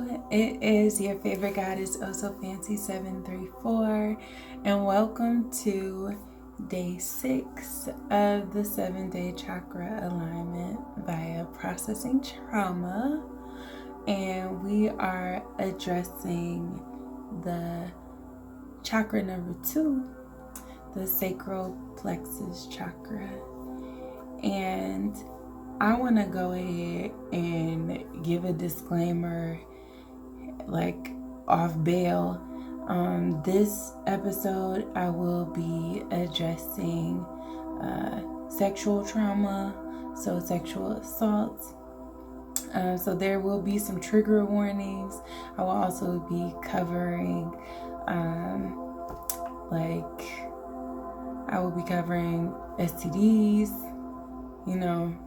it is your favorite goddess, o.SO.FANCY 734, and welcome to day 6 of the 7-day chakra alignment via processing trauma. And we are addressing the chakra number 2, the Sacral Plexus chakra. And I want to go ahead and give a disclaimer, like off bail. This episode, I will be addressing sexual trauma, so sexual assaults. So there will be some trigger warnings. I will also be covering, STDs,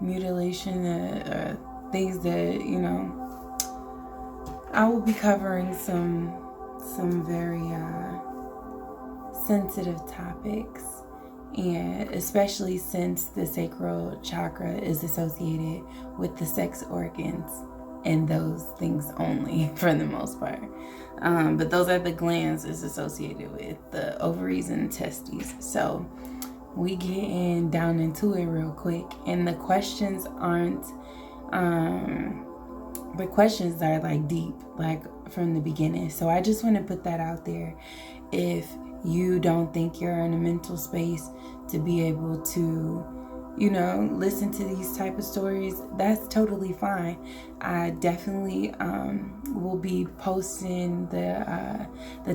mutilation, things that, I will be covering some very sensitive topics, and especially since the sacral chakra is associated with the sex organs and those things only for the most part. But those are the glands it's associated with, the ovaries and testes. So we getting down into it real quick, and the questions aren't the questions are like deep, like from the beginning. So I just want to put that out there. If you don't think you're in a mental space to be able to, listen to these type of stories, that's totally fine. I definitely will be posting the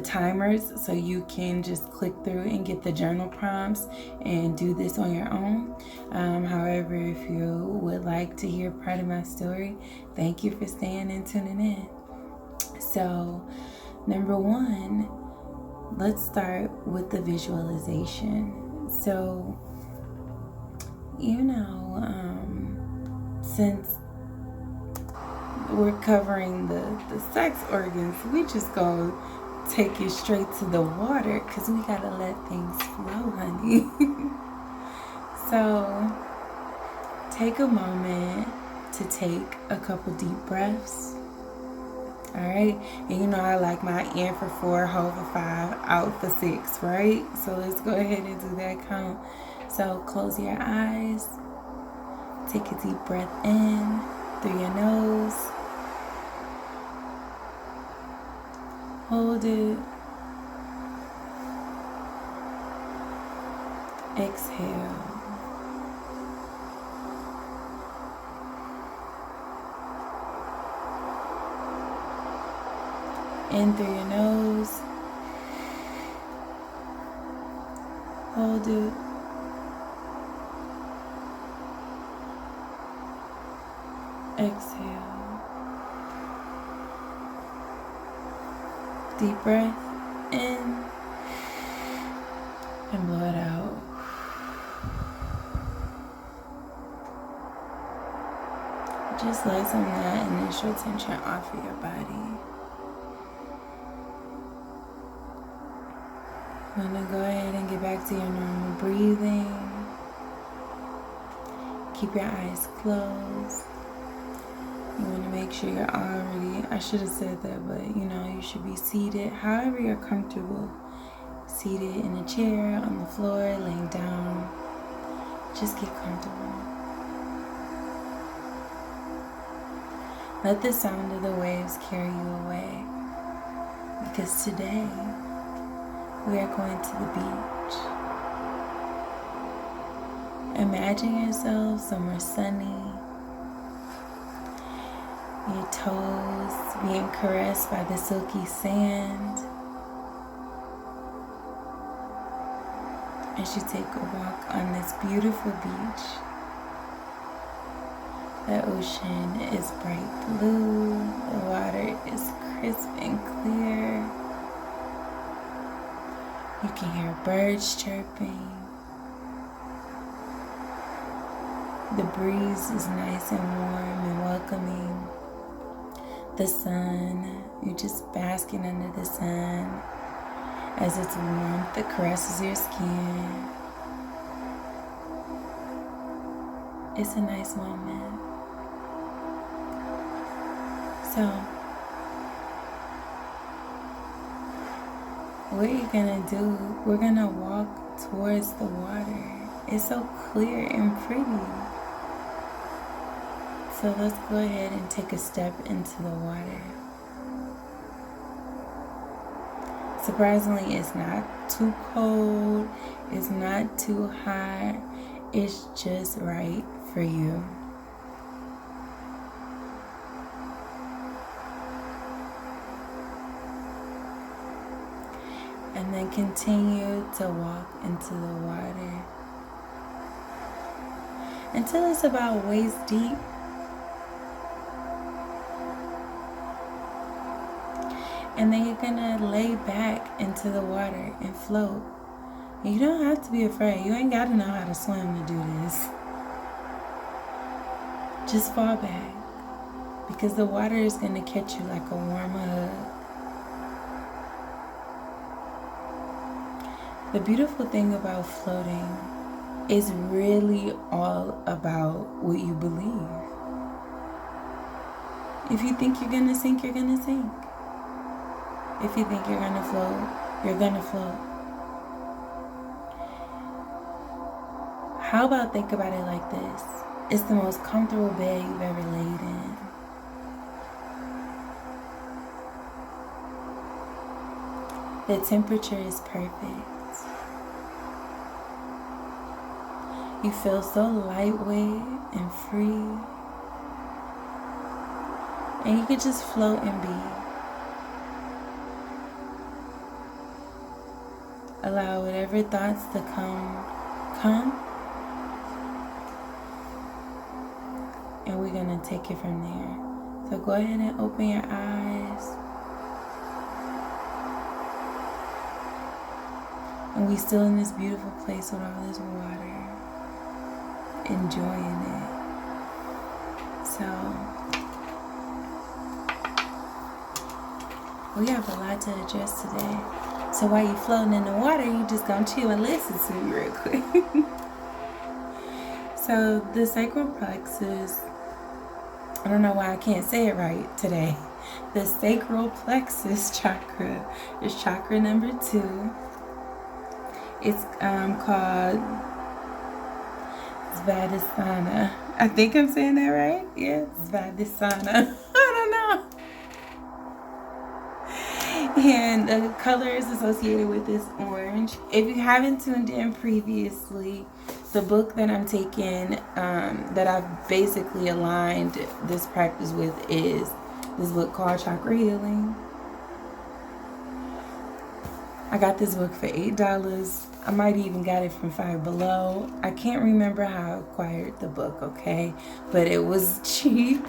timers, so you can just click through and get the journal prompts and do this on your own. However, if you would like to hear part of my story, thank you for staying and tuning in. So, number 1, let's start with the visualization. So, since we're covering the sex organs, we just go take it straight to the water, because we gotta let things flow, honey. So take a moment to take a couple deep breaths. All right, and I like my in for 4, hold for 5, out for 6, right? So let's go ahead and do that count. So close your eyes, take a deep breath in through your nose, hold it, exhale, in through your nose, hold it, exhale. Deep breath in and blow it out. Just let some of that initial tension off of your body. I'm going to go ahead and get back to your normal breathing. Keep your eyes closed. You want to make sure you're already, I should have said that, but you should be seated however you're comfortable. Seated in a chair, on the floor, laying down. Just get comfortable. Let the sound of the waves carry you away, because today we are going to the beach. Imagine yourself somewhere sunny, your toes being caressed by the silky sand as you take a walk on this beautiful beach. The ocean is bright blue, the water is crisp and clear. You can hear birds chirping. The breeze is nice and warm and welcoming. The sun, you're just basking under the sun as its warmth that caresses your skin. It's a nice moment. So what you're gonna do, we're gonna walk towards the water. It's so clear and pretty. So let's go ahead and take a step into the water. Surprisingly, it's not too cold, it's not too hot, it's just right for you. And then continue to walk into the water until it's about waist deep. And then you're gonna lay back into the water and float. You don't have to be afraid. You ain't gotta know how to swim to do this. Just fall back, because the water is gonna catch you like a warm hug. The beautiful thing about floating is really all about what you believe. If you think you're gonna sink, you're gonna sink. If you think you're gonna float, you're gonna float. How about think about it like this? It's the most comfortable bed you've ever laid in. The temperature is perfect. You feel so lightweight and free. And you could just float and be. Allow whatever thoughts to come. And we're going to take it from there. So go ahead and open your eyes. And we still in this beautiful place with all this water. Enjoying it. So we have a lot to address today. So while you're floating in the water, you just gonna chill and listen to me real quick. So the sacral plexus, I don't know why I can't say it right today. The sacral plexus chakra is chakra number 2. It's called Svadhisthana. I think I'm saying that right? Yeah, Svadhisthana. I don't know. And the color is associated with this orange. If you haven't tuned in previously, the book that I'm taking, that I've basically aligned this practice with, is this book called Chakra Healing. I got this book for $8. I might even got it from Five Below. I can't remember how I acquired the book, okay? But it was cheap.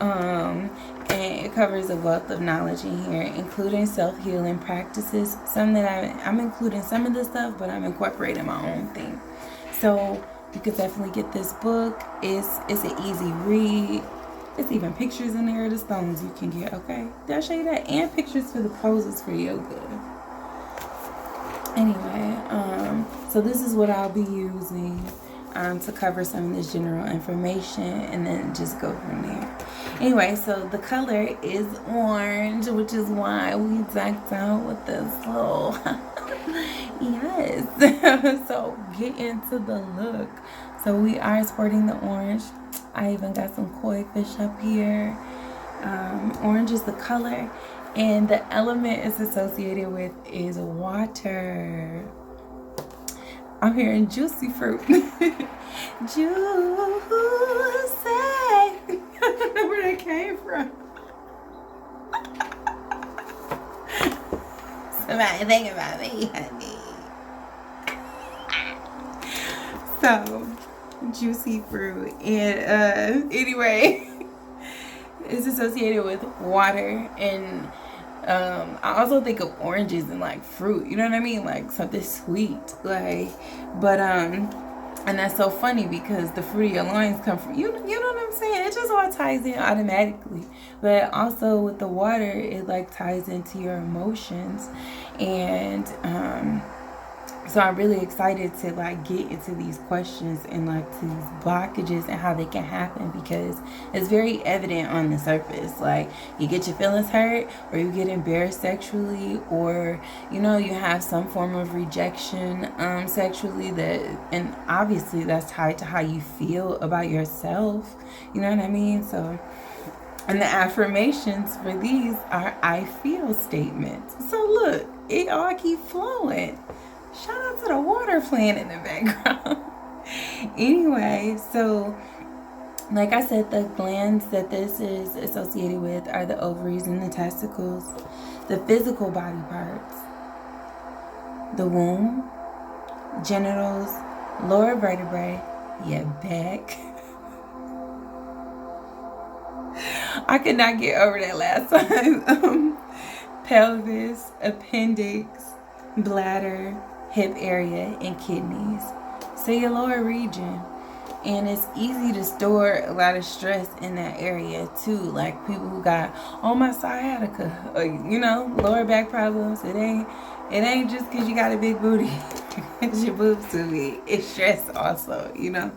And it covers a wealth of knowledge in here, including self-healing practices. Some that I'm including some of this stuff, but I'm incorporating my own thing. So you could definitely get this book. It's an easy read. There's even pictures in there of the stones you can get, okay? Did I show you that? And pictures for the poses for yoga. Anyway, so this is what I'll be using to cover some of this general information, and then just go from there. Anyway, so the color is orange, which is why we decked out with this little yes. So get into the look. So we are sporting the orange. I even got some koi fish up here. Orange is the color, and the element it's associated with is water. I'm hearing juicy fruit. Juicy. I don't know where that came from. Somebody think about me, honey. So, juicy fruit. And anyway, it's associated with water, and I also think of oranges and like fruit, you know what I mean, like something sweet, like, but and that's so funny because the fruit of your loins come from you know what I'm saying, it just all ties in automatically. But also with the water, it like ties into your emotions and So I'm really excited to like get into these questions and like to these blockages and how they can happen, because it's very evident on the surface. Like you get your feelings hurt, or you get embarrassed sexually, or you know, you have some form of rejection sexually, that, and obviously that's tied to how you feel about yourself. You know what I mean? So, and the affirmations for these are I feel statements. So look, it all keep flowing. Shout out to the water playing in the background. Anyway, so like I said, the glands that this is associated with are the ovaries and the testicles, the physical body parts, the womb, genitals, lower vertebrae, your back. I could not get over that last time. Pelvis, appendix, bladder, hip area, and kidneys. So your lower region. And it's easy to store a lot of stress in that area too. Like people who got, oh, my sciatica, or, you know, lower back problems. It ain't just because you got a big booty. It's your boobs too big. It's stress also, you know.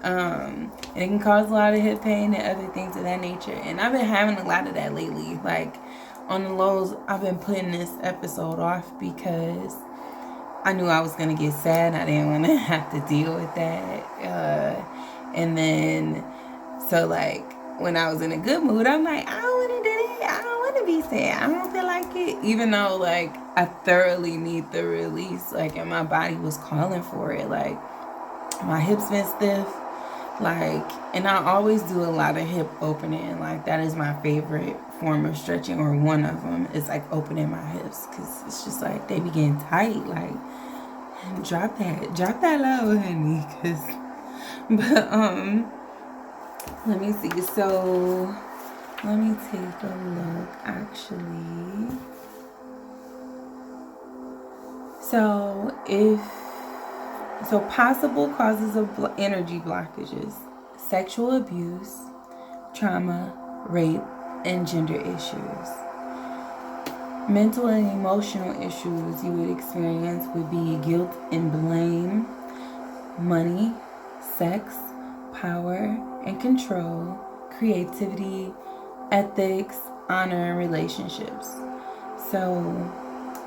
And it can cause a lot of hip pain and other things of that nature. And I've been having a lot of that lately. Like on the lows, I've been putting this episode off because I knew I was going to get sad. I didn't want to have to deal with that. And then, so like, when I was in a good mood, I'm like, I don't want to do it. I don't want to be sad. I don't feel like it. Even though, like, I thoroughly need the release. Like, and my body was calling for it. Like, my hips been stiff. Like, and I always do a lot of hip opening. Like, that is my favorite form of stretching, or one of them is like opening my hips, because it's just like they be getting tight. Like, drop that low, honey. But let me see. So let me take a look. Actually, so possible causes of energy blockages: sexual abuse, trauma, rape, and gender issues. Mental and emotional issues you would experience would be guilt and blame, money, sex, power and control, creativity, ethics, honor, and relationships. So,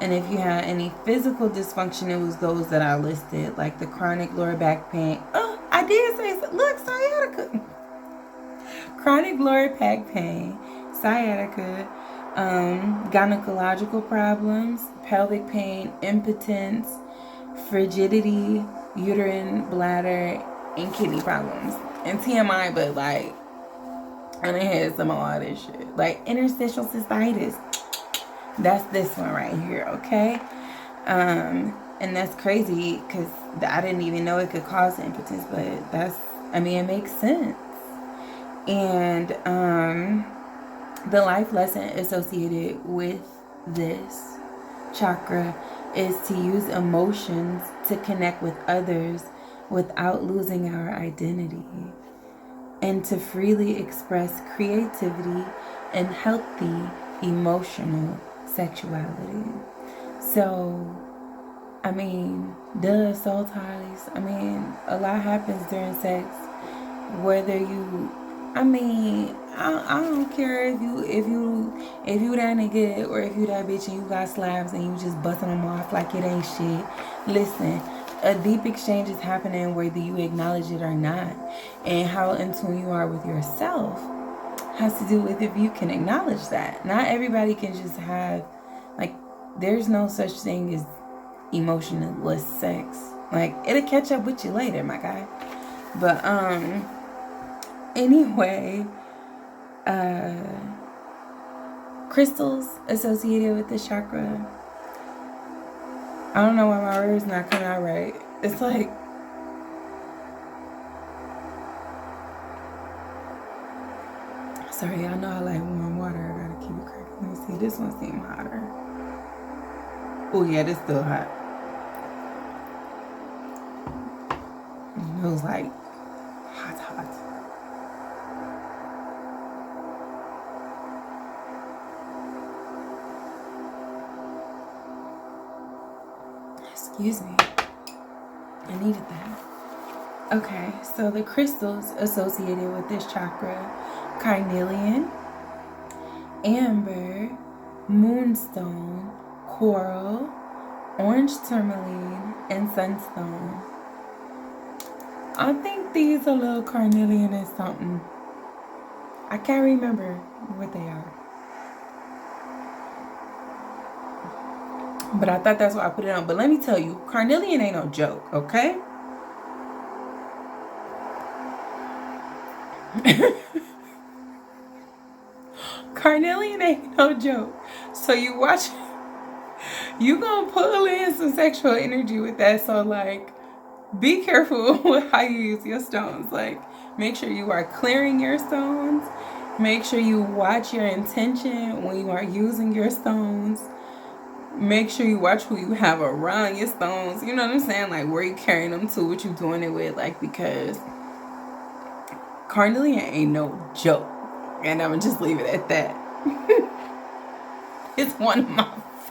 and if you had any physical dysfunction, it was those that I listed, like the chronic lower back pain. Oh, I did say, look, sciatica. Chronic lower back pain, sciatica, gynecological problems, pelvic pain, impotence, frigidity, uterine, bladder, and kidney problems. And TMI, but like, I done had some of all this shit. Like interstitial cystitis. That's this one right here, okay? And that's crazy because I didn't even know it could cause impotence, but that's, I mean, it makes sense. And the life lesson associated with this chakra is to use emotions to connect with others without losing our identity, and to freely express creativity and healthy emotional sexuality. So, I mean, soul ties. I mean, a lot happens during sex. Whether you, I mean, I don't care if you that nigga, or if you that bitch and you got slabs and you just busting them off like it ain't shit. Listen, a deep exchange is happening whether you acknowledge it or not. And how in tune you are with yourself has to do with if you can acknowledge that. Not everybody can just have, like, there's no such thing as emotionless sex. Like, it'll catch up with you later, my guy. But anyway, crystals associated with this chakra. I don't know why my word's not coming out right. It's like, sorry, I know I like warm water. I gotta keep it cracking. Let me see. This one seems hotter. Oh yeah, this still hot. It was like hot. Excuse me. I needed that. Okay, so the crystals associated with this chakra: carnelian, amber, moonstone, coral, orange tourmaline, and sunstone. I think these are little carnelian or something. I can't remember what they are. But I thought that's why I put it on. But let me tell you, carnelian ain't no joke, okay? Carnelian ain't no joke. So you watch, you gonna pull in some sexual energy with that. So like, be careful with how you use your stones. Like, make sure you are clearing your stones. Make sure you watch your intention when you are using your stones. Make sure you watch who you have around your stones. You know what I'm saying? Like, where you carrying them to, what you doing it with. Like, because carnelian ain't no joke. And I'm gonna just leave it at that. It's one of my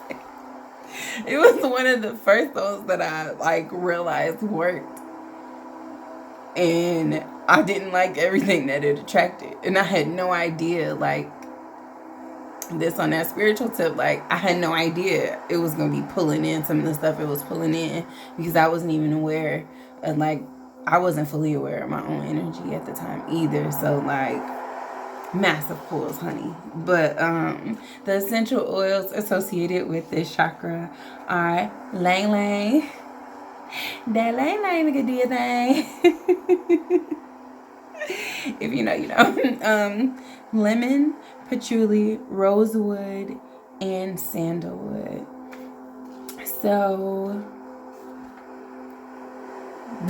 favorites. It was one of the first stones that I like realized worked. And I didn't like everything that it attracted. And I had no idea, like, this on that spiritual tip, like, I had no idea it was going to be pulling in some of the stuff it was pulling in, because I wasn't even aware of, like, I wasn't fully aware of my own energy at the time either. So, like, massive pulls, honey. But the essential oils associated with this chakra are lang lang. That lang lang nigga do your thing. If you know, you know. Lemon, patchouli, rosewood, and sandalwood. So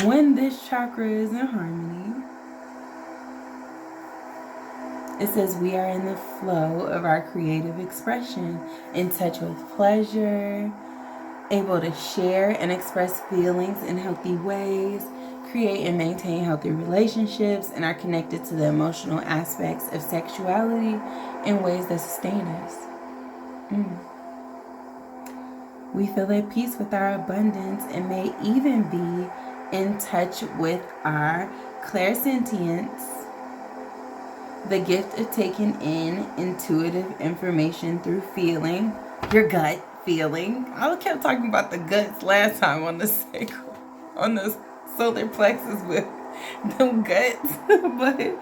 when this chakra is in harmony, it says we are in the flow of our creative expression, in touch with pleasure, able to share and express feelings in healthy ways, create and maintain healthy relationships, and are connected to the emotional aspects of sexuality in ways that sustain us. We feel at peace with our abundance and may even be in touch with our clairsentience, the gift of taking in intuitive information through feeling, your gut feeling. I kept talking about the guts last time on the sacral, on the solar plexus with them guts. But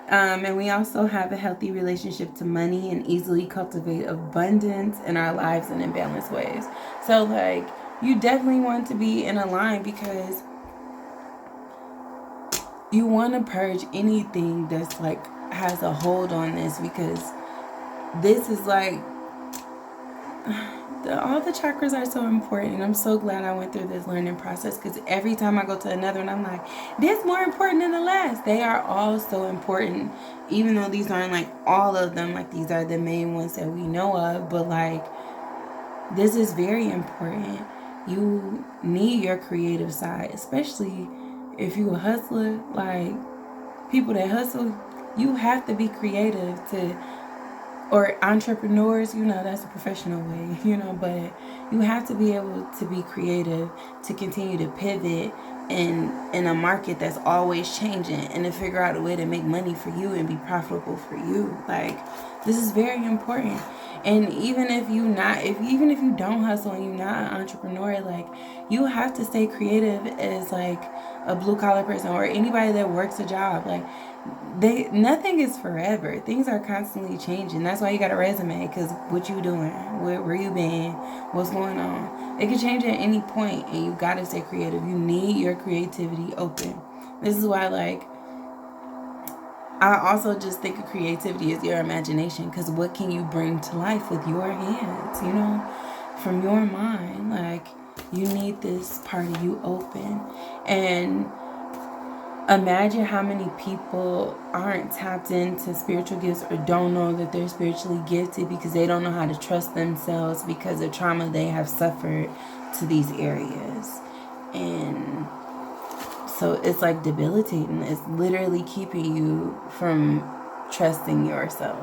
and we also have a healthy relationship to money and easily cultivate abundance in our lives in imbalanced ways. So like, you definitely want to be in a line, because you want to purge anything that's like has a hold on this, because this is like all the chakras are so important. And I'm so glad I went through this learning process, because every time I go to another one, I'm like, this more important than the last. They are all so important, even though these aren't like all of them, like these are the main ones that we know of, but like this is very important. You need your creative side, especially if you a hustler. Like, people that hustle, you have to be creative to, or entrepreneurs, you know, that's a professional way, you know, but you have to be able to be creative to continue to pivot in a market that's always changing, and to figure out a way to make money for you and be profitable for you. Like, this is very important. And even if you don't hustle and you're not an entrepreneur, like, you have to stay creative as like a blue collar person or anybody that works a job. Like, nothing is forever. Things are constantly changing. That's why you got a resume, because what you doing, where you been, what's going on. It can change at any point, and you gotta stay creative. You need your creativity open. This is why, like, I also just think of creativity as your imagination, because what can you bring to life with your hands, you know, from your mind? Like, you need this part of you open. And imagine how many people aren't tapped into spiritual gifts, or don't know that they're spiritually gifted, because they don't know how to trust themselves because of trauma they have suffered to these areas. And so it's like debilitating. It's literally keeping you from trusting yourself.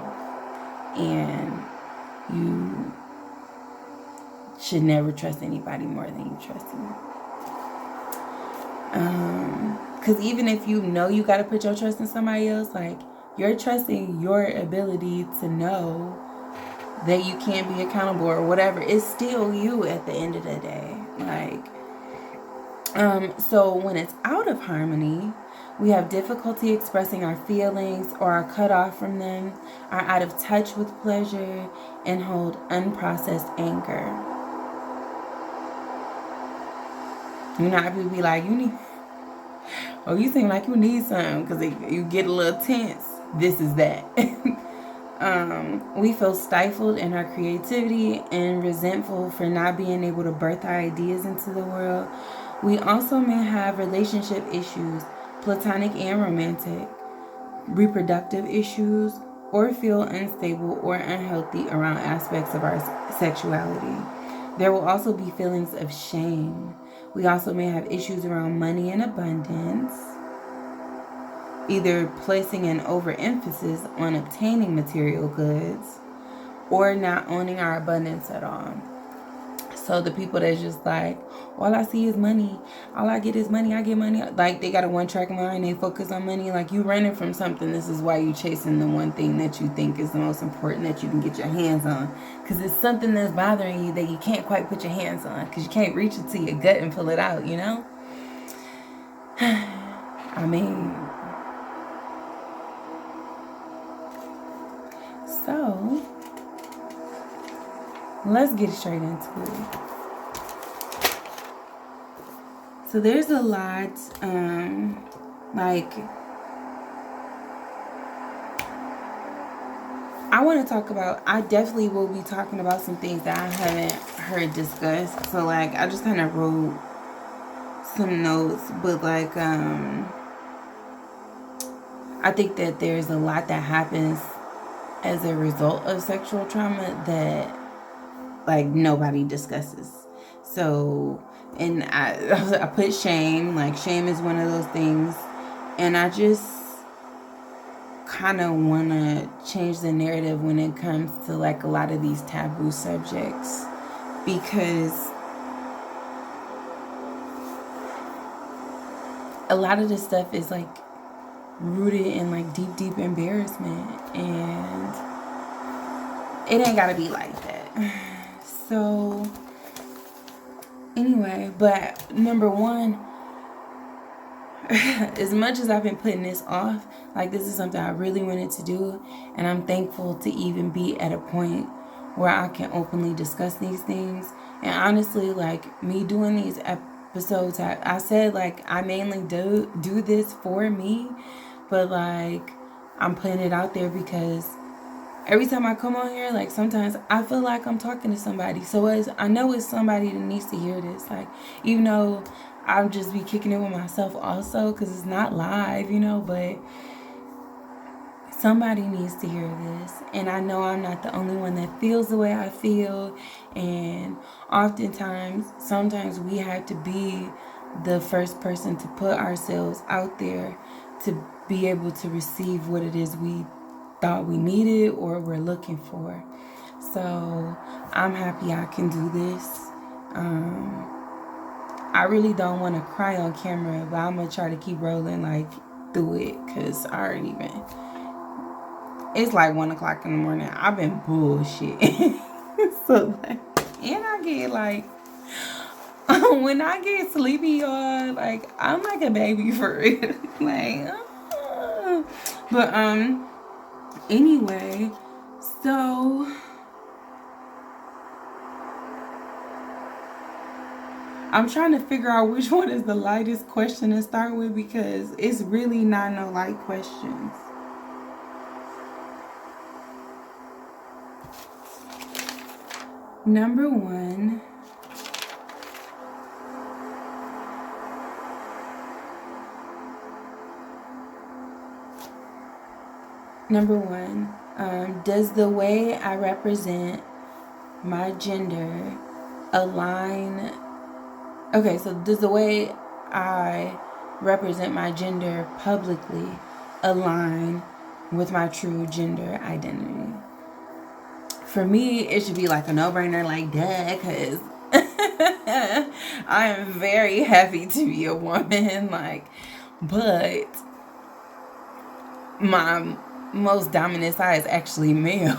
And you should never trust anybody more than you trust me. Because even if you know you got to put your trust in somebody else, like, you're trusting your ability to know that you can't be accountable or whatever. It's still you at the end of the day. Like, so when it's out of harmony, we have difficulty expressing our feelings or are cut off from them, are out of touch with pleasure, and hold unprocessed anger. You know how people be like, you seem like you need something, because you get a little tense. This is that. We feel stifled in our creativity and resentful for not being able to birth our ideas into the world. We also may have relationship issues, platonic and romantic, reproductive issues, or feel unstable or unhealthy around aspects of our sexuality. There will also be feelings of shame. We also may have issues around money and abundance, either placing an overemphasis on obtaining material goods or not owning our abundance at all. So the people that's just like, all I see is money. All I get is money. I get money. Like, they got a one-track mind. They focus on money. Like, you running from something. This is why you chasing the one thing that you think is the most important that you can get your hands on. Because it's something that's bothering you that you can't quite put your hands on. Because you can't reach it to your gut and pull it out, you know? I mean... So, let's get straight into it. So there's a lot, like, I want to talk about, I definitely will be talking about some things that I haven't heard discussed. So, like, I just kind of wrote some notes, but, like, I think that there's a lot that happens as a result of sexual trauma that, like, nobody discusses. So, and I put shame. Like, shame is one of those things. And I just kind of want to change the narrative when it comes to, like, a lot of these taboo subjects. Because a lot of this stuff is, like, rooted in, like, deep embarrassment, and it ain't gotta be like that. So anyway, but number one, as much as I've been putting this off, like, this is something I really wanted to do, and I'm thankful to even be at a point where I can openly discuss these things. And honestly, like, me doing these episodes, I said, like, I mainly do this for me. But, like, I'm putting it out there because every time I come on here, like, sometimes I feel like I'm talking to somebody. So I know it's somebody that needs to hear this. Like, even though I'll just be kicking it with myself also, because it's not live, you know, but somebody needs to hear this. And I know I'm not the only one that feels the way I feel. And sometimes we have to be the first person to put ourselves out there to be able to receive what it is we thought we needed or we're looking for. So I'm happy I can do this. I really don't want to cry on camera, but I'm going to try to keep rolling, like, through it, because it's like 1 o'clock in the morning. I've been bullshit. So, like, and I get, like, when I get sleepy, y'all, like, I'm like a baby for real. Like, but, anyway, so, I'm trying to figure out which one is the lightest question to start with, because it's really not no light questions. Number one, does the way I represent my gender align? Okay, so does the way I represent my gender publicly align with my true gender identity? For me, it should be like a no-brainer, like, duh, because I am very happy to be a woman, like, but my most dominant side is actually male.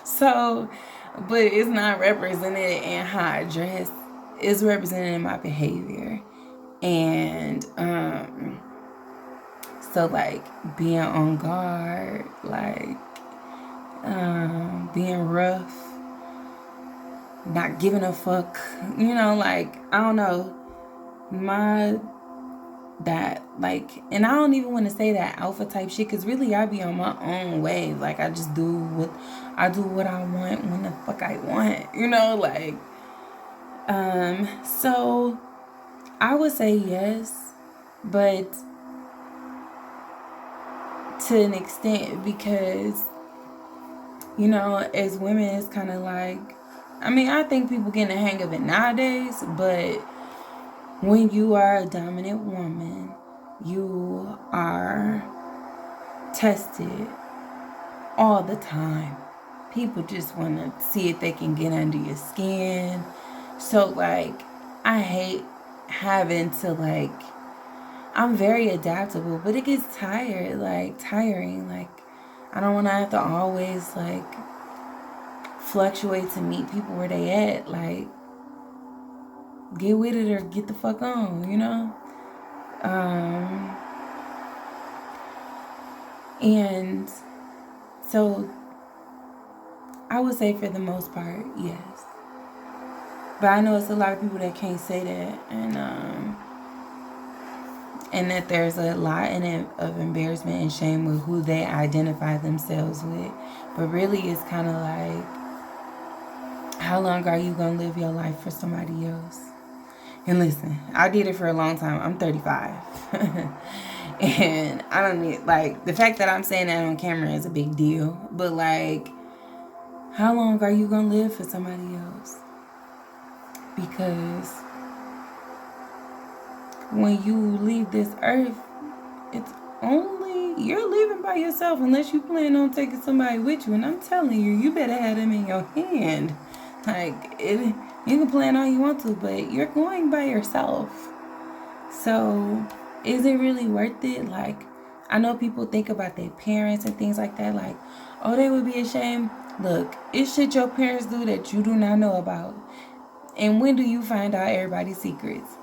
So, but it's not represented in how I dress. It's represented in my behavior. And so like being on guard, like being rough, not giving a fuck, like, I don't know, and I don't even want to say that alpha type shit, because really I be on my own wave. Like, I just do what I want when the fuck I want, like, so I would say yes, but to an extent, because, as women, it's kind of like, I think people get the hang of it nowadays, but when you are a dominant woman, you are tested all the time. People just want to see if they can get under your skin. So, like, I hate having to, like, I'm very adaptable, but it gets tiring. Like, I don't want to have to always, like, fluctuate to meet people where they at. Like, get with it or get the fuck on, And so I would say for the most part, yes. But I know it's a lot of people that can't say that, and that there's a lot of embarrassment and shame with who they identify themselves with. But really, it's kind of like, how long are you going to live your life for somebody else? And listen, I did it for a long time. I'm 35. And I don't need, like, the fact that I'm saying that on camera is a big deal. But, like, how long are you going to live for somebody else? Because when you leave this earth, it's only, you're leaving by yourself unless you plan on taking somebody with you. And I'm telling you, you better have them in your hand. Like, you can plan all you want to, but you're going by yourself. So, is it really worth it? Like, I know people think about their parents and things like that. Like, oh, they would be ashamed. Look, it's shit your parents do that you do not know about. And when do you find out everybody's secrets?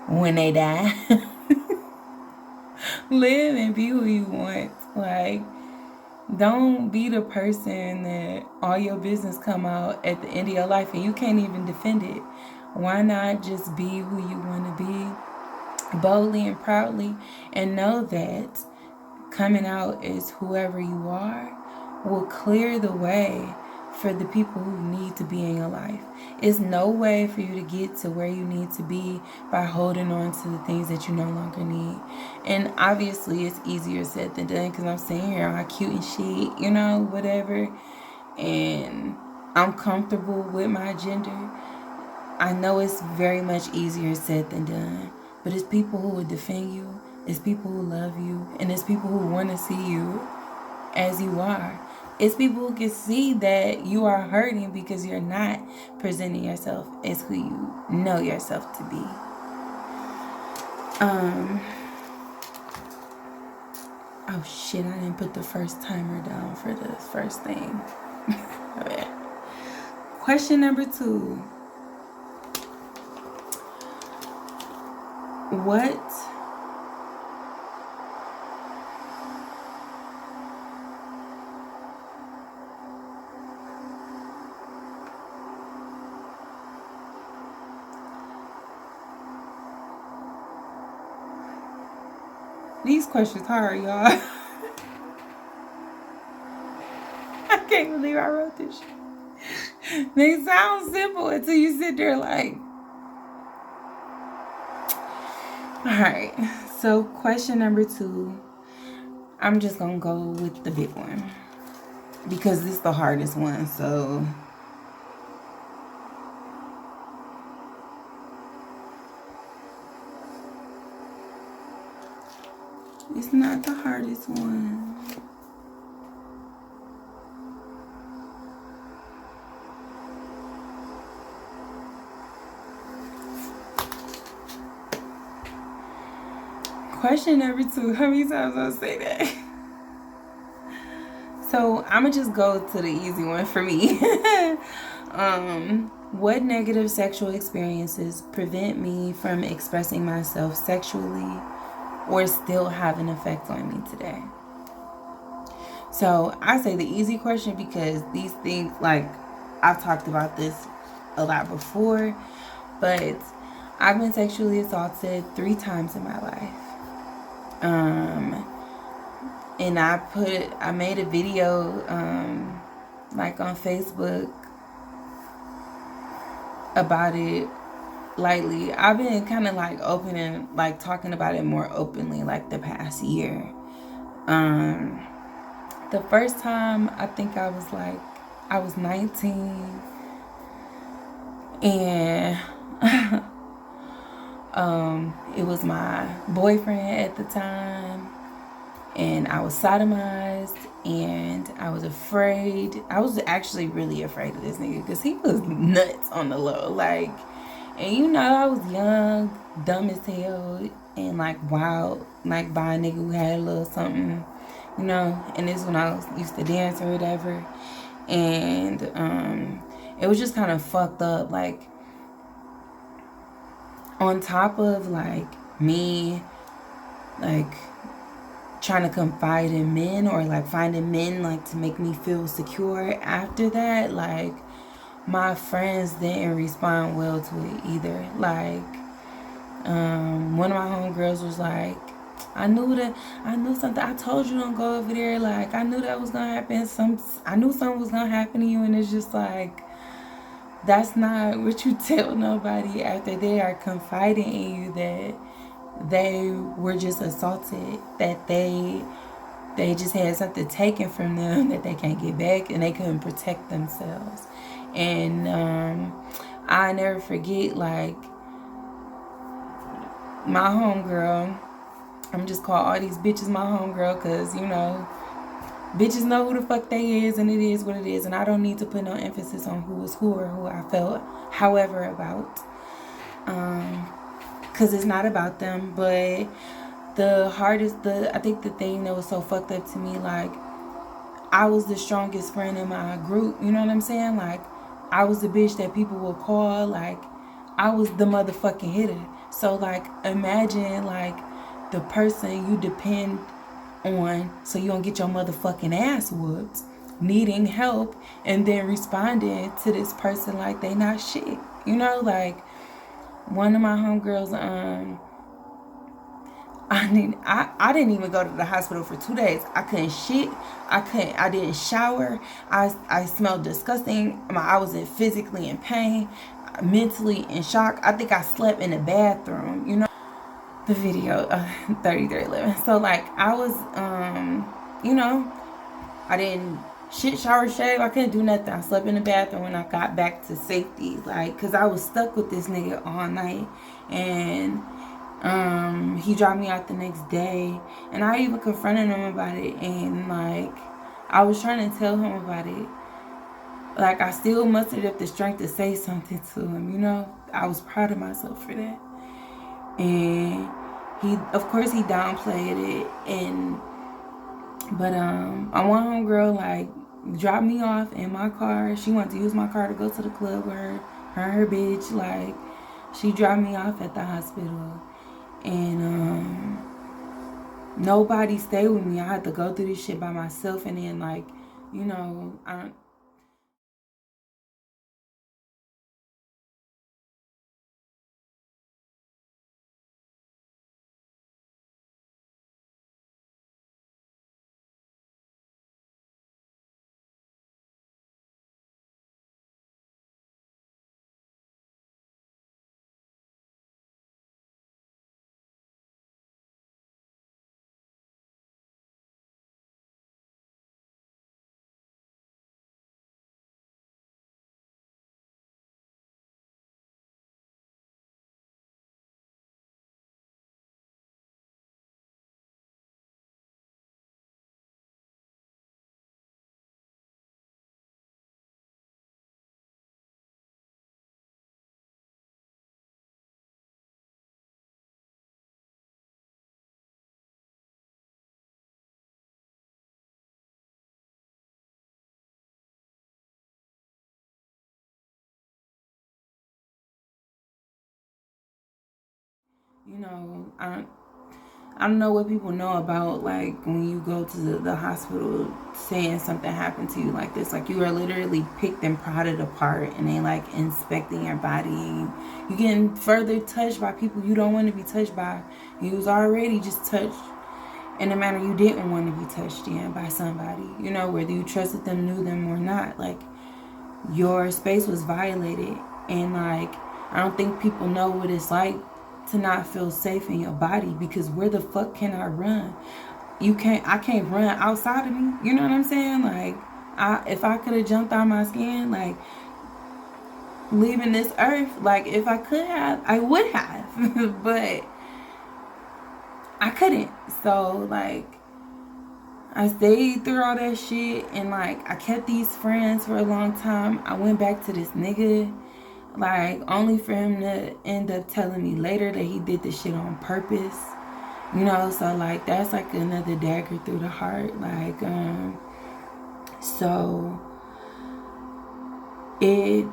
When they die. Live and be who you want. Like, don't be the person that all your business come out at the end of your life and you can't even defend it. Why not just be who you want to be, boldly and proudly, and know that coming out as whoever you are will clear the way for the people who need to be in your life. It's no way for you to get to where you need to be by holding on to the things that you no longer need. And obviously it's easier said than done, because I'm sitting here all cute and shit, whatever, and I'm comfortable with my gender. I know it's very much easier said than done, but it's people who will defend you, it's people who love you, and it's people who want to see you as you are. It's people who can see that you are hurting because you're not presenting yourself as who you know yourself to be. Oh shit, I didn't put the first timer down for the first thing. Okay. Question number 2. What these questions hard, y'all. I can't believe I wrote this shit. They sound simple until you sit there like. Alright, so question number 2. I'm just gonna go with the big one, because this is the hardest one, so. It's not the hardest one. Question number 2. How many times I say that? So I'm gonna just go to the easy one for me. What negative sexual experiences prevent me from expressing myself sexually or still have an effect on me today? So I say the easy question because these things, like, I've talked about this a lot before, but I've been sexually assaulted 3 times in my life. And I made a video, like on Facebook about it lightly. I've been kind of like opening, like talking about it more openly, like the past year. The first time I think I was 19, and it was my boyfriend at the time, and I was sodomized, and I was afraid. I was actually really afraid of this nigga because he was nuts on the low, like, and you know, I was young, dumb as hell, and like wild, like by a nigga who had a little something, you know. And this when I used to dance or whatever, and it was just kind of fucked up, like, on top of like me, like, trying to confide in men, or like finding men like to make me feel secure after that, like, my friends didn't respond well to it either. Like, one of my homegirls was like, I knew something. I told you don't go over there. Like, I knew that was gonna happen. I knew something was gonna happen to you. And it's just like, that's not what you tell nobody after they are confiding in you that they were just assaulted, that they just had something taken from them that they can't get back, and they couldn't protect themselves. And I never forget, like, my homegirl, I'm just call all these bitches my homegirl because, you know, bitches know who the fuck they is, and it is what it is, and I don't need to put no emphasis on who is who or who I felt however about, because it's not about them. But I think the thing that was so fucked up to me, like, I was the strongest friend in my group, you know what I'm saying? Like, I was the bitch that people would call, like, I was the motherfucking hitter. So, like, imagine, like, the person you depend on so you don't get your motherfucking ass whooped, needing help, and then responding to this person like they not shit. You know, like, one of my homegirls, I didn't even go to the hospital for 2 days. I couldn't shit. I didn't shower. I smelled disgusting. I was physically in pain, mentally in shock. I think I slept in the bathroom, you know. The video, 3311. So, like, I was, you know, I didn't shit, shower, shave. I couldn't do nothing. I slept in the bathroom when I got back to safety, like, because I was stuck with this nigga all night. And he dropped me out the next day, and I even confronted him about it, and like, I was trying to tell him about it. Like, I still mustered up the strength to say something to him, you know. I was proud of myself for that. And of course he downplayed it, but I want homegirl, like, dropped me off in my car. She wanted to use my car to go to the club with her and her bitch. Like, she dropped me off at the hospital, and nobody stayed with me. I had to go through this shit by myself, and then, like, you know, You know, I don't know what people know about, like, when you go to the hospital saying something happened to you like this. Like, you are literally picked and prodded apart, and they, like, inspecting your body. And you getting further touched by people you don't want to be touched by. You was already just touched in a manner you didn't want to be touched in by somebody. You know, whether you trusted them, knew them, or not. Like, your space was violated. And, like, I don't think people know what it's like to not feel safe in your body, because where the fuck can I run? I can't run outside of me. You know what I'm saying? Like, if I could have jumped out my skin, like, leaving this earth, like, if I could have, I would have. But I couldn't. So, like, I stayed through all that shit, and, like, I kept these friends for a long time. I went back to this nigga, like, only for him to end up telling me later that he did this shit on purpose. You know, so, like, that's, like, another dagger through the heart. Like, so it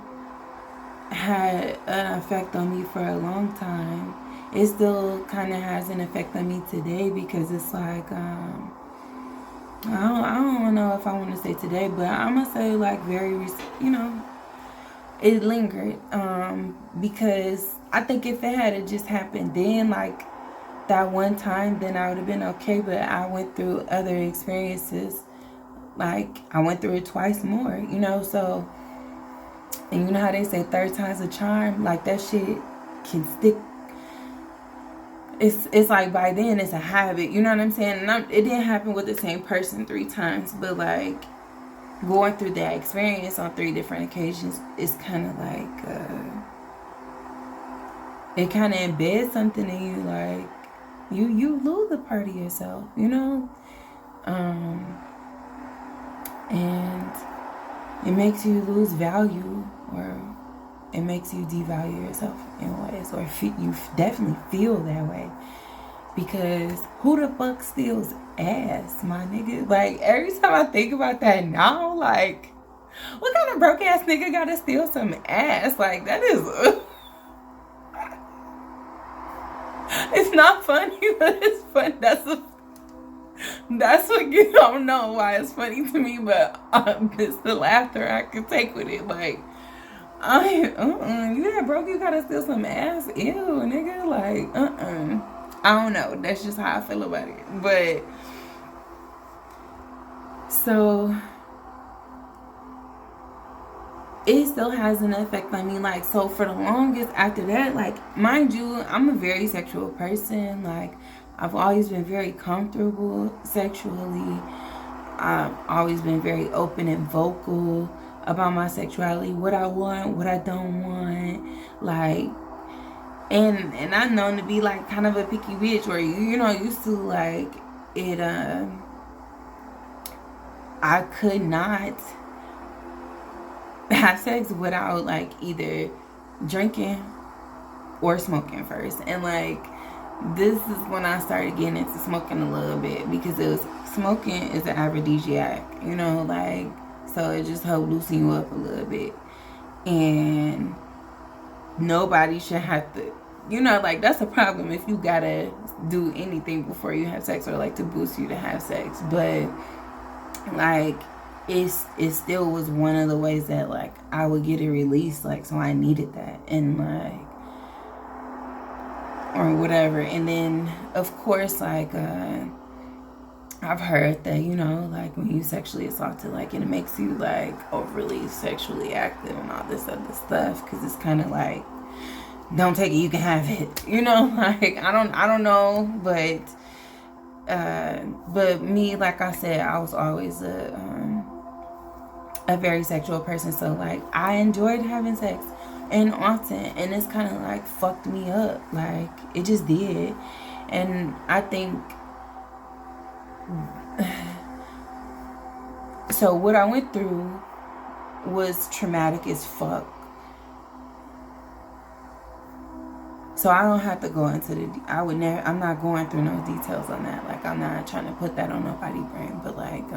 had an effect on me for a long time. It still kind of has an effect on me today, because it's like, I don't know if I want to say today, but I'm going to say, like, you know, it lingered, because I think if it had just happened then, like, that one time, then I would have been okay. But I went through other experiences. Like, I went through it twice more, you know. So, and you know how they say third time's a charm? Like, that shit can stick. It's like, by then it's a habit, you know what I'm saying? And it didn't happen with the same person 3 times, but, like, going through that experience on 3 different occasions is kind of like, it kind of embeds something in you. Like, you lose a part of yourself, you know. And it makes you lose value, or it makes you devalue yourself in ways, or you definitely feel that way. Because who the fuck steals ass, my nigga? Like, every time I think about that now, like, what kind of broke ass nigga gotta steal some ass? Like, that is it's not funny, but it's fun. That's what you don't know why it's funny to me, but it's the laughter I can take with it. Like, you that broke, you gotta steal some ass? Ew, nigga. Like, I don't know. That's just how I feel about it. But, so, it still has an effect on me. Like, so for the longest after that, like, mind you, I'm a very sexual person. Like, I've always been very comfortable sexually. I've always been very open and vocal about my sexuality, what I want, what I don't want. Like, and I'm known to be, like, kind of a picky bitch, where, you know, used to, like, it, I could not have sex without, like, either drinking or smoking first. And, like, this is when I started getting into smoking a little bit, because smoking is an aphrodisiac, you know, like, so it just helped loosen you up a little bit. And nobody should have to, you know, like, that's a problem if you gotta do anything before you have sex, or, like, to boost you to have sex. But, like, it still was one of the ways that, like, I would get a release, like, so I needed that, and, like, or whatever. And then, of course, like, I've heard that, you know, like, when you sexually assaulted, like, it makes you, like, overly sexually active and all this other stuff, because it's kind of like, don't take it, you can have it, you know. Like, I don't know, but me, like I said, I was always a very sexual person. So, like, I enjoyed having sex, and often, and it's kind of, like, fucked me up. Like, it just did. And I think, so what I went through was traumatic as fuck. So I don't have to go into I'm not going through no details on that. Like, I'm not trying to put that on nobody's brain. But, like,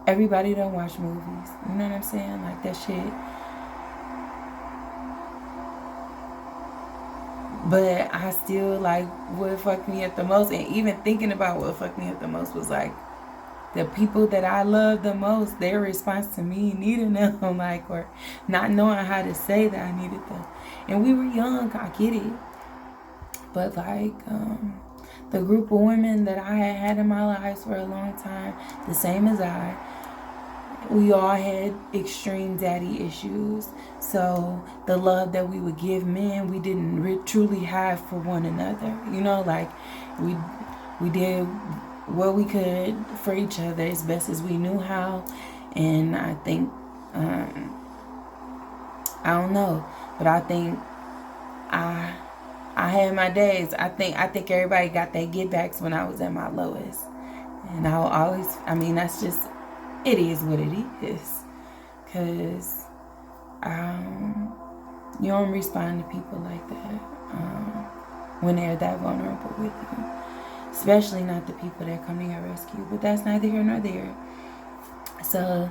everybody don't watch movies. You know what I'm saying? Like, that shit But I still, like, what fucked me up the most, and even thinking about what fucked me up the most was, like, the people that I love the most, their response to me needing them, like, or not knowing how to say that I needed them. And we were young, I get it. But, like, the group of women that I had in my life for a long time, the same as we all had extreme daddy issues. So the love that we would give men, we didn't truly have for one another. You know, like, we did what we could for each other as best as we knew how. And I think, I don't know, but I think I had my days. I think everybody got their get backs when I was at my lowest. And I'll always, I mean, that's just, it is what it is. Because you don't respond to people like that when they're that vulnerable with you. Especially not the people that come to your rescue. But that's neither here nor there. So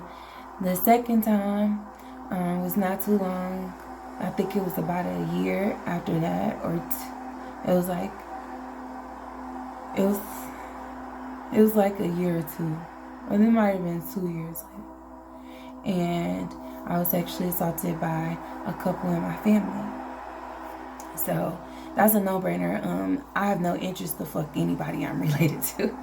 the second time was not too long. I think it was about a year after that, or it was like a year or two, or it might have been 2 years later. And I was sexually assaulted by a couple in my family. So that's a no-brainer. I have no interest to fuck anybody I'm related to.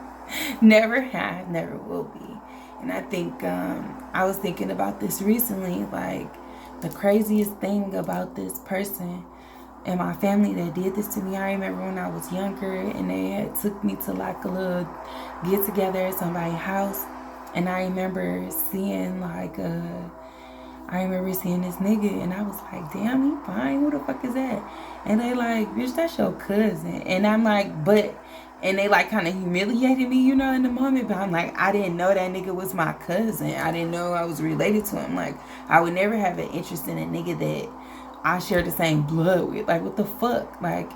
Never have, never will be. And I think I was thinking about this recently, like, the craziest thing about this person and my family that did this to me. I remember when I was younger and they had took me to, like, a little get together at somebody's house, and I remember seeing, like, this nigga, and I was like, damn, he fine, who the fuck is that? And they like, bitch, that's your cousin. And I'm like, but, and they, like, kind of humiliated me, you know, in the moment. But I'm like, I didn't know that nigga was my cousin. I didn't know I was related to him. Like, I would never have an interest in a nigga that I share the same blood with. Like, what the fuck? Like,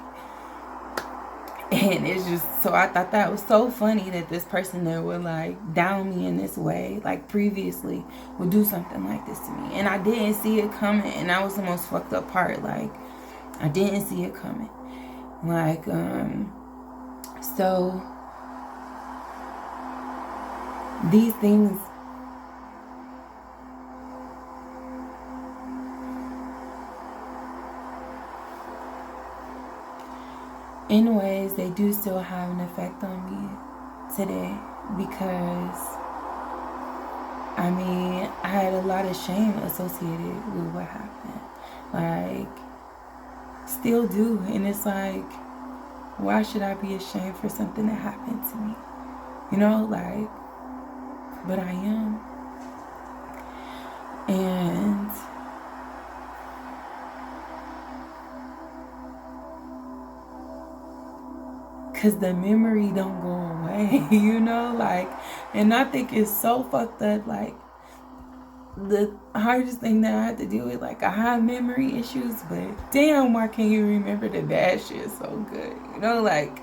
and it's just, so I thought that was so funny that this person that would, like, down me in this way, like, previously, would do something like this to me. And I didn't see it coming. And that was the most fucked up part. Like, I didn't see it coming. Like, so these things, in ways, they do still have an effect on me today, because I mean, I had a lot of shame associated with what happened. Like, still do. And it's like, why should I be ashamed for something that happened to me? You know, like, but I am. And because the memory don't go away, you know, like, and I think it's so fucked up. Like, the hardest thing that I have to deal with, like, I have memory issues, but damn, why can't you remember the bad shit so good? You know, like,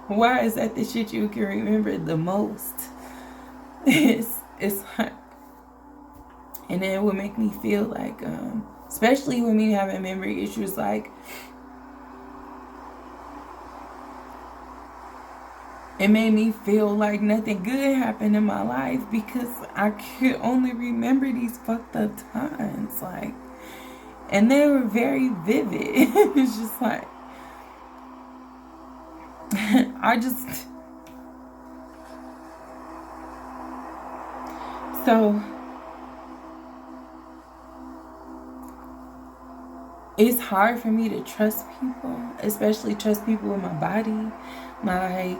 why is that the shit you can remember the most? It's like, and then it would make me feel like, especially with me having memory issues, like, it made me feel like nothing good happened in my life because I could only remember these fucked up times. Like, and they were very vivid. It's just like, so it's hard for me to trust people, especially trust people with my body. Like,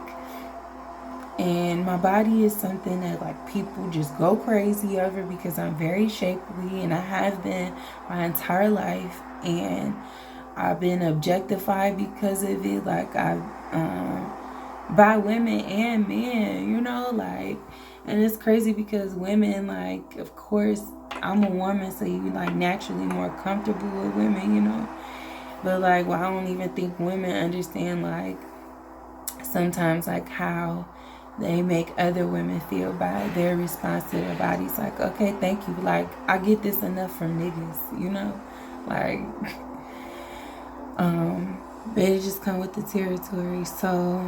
and my body is something that, like, people just go crazy over because I'm very shapely, and I have been my entire life, and I've been objectified because of it. Like, by women and men, you know, like, and it's crazy because women, like, of course, I'm a woman, so you, like, naturally more comfortable with women, you know, but, like, well, I don't even think women understand, like, sometimes, like, how they make other women feel by their response to their bodies. Like, okay, thank you. Like, I get this enough from niggas, you know? Like, but it just come with the territory. So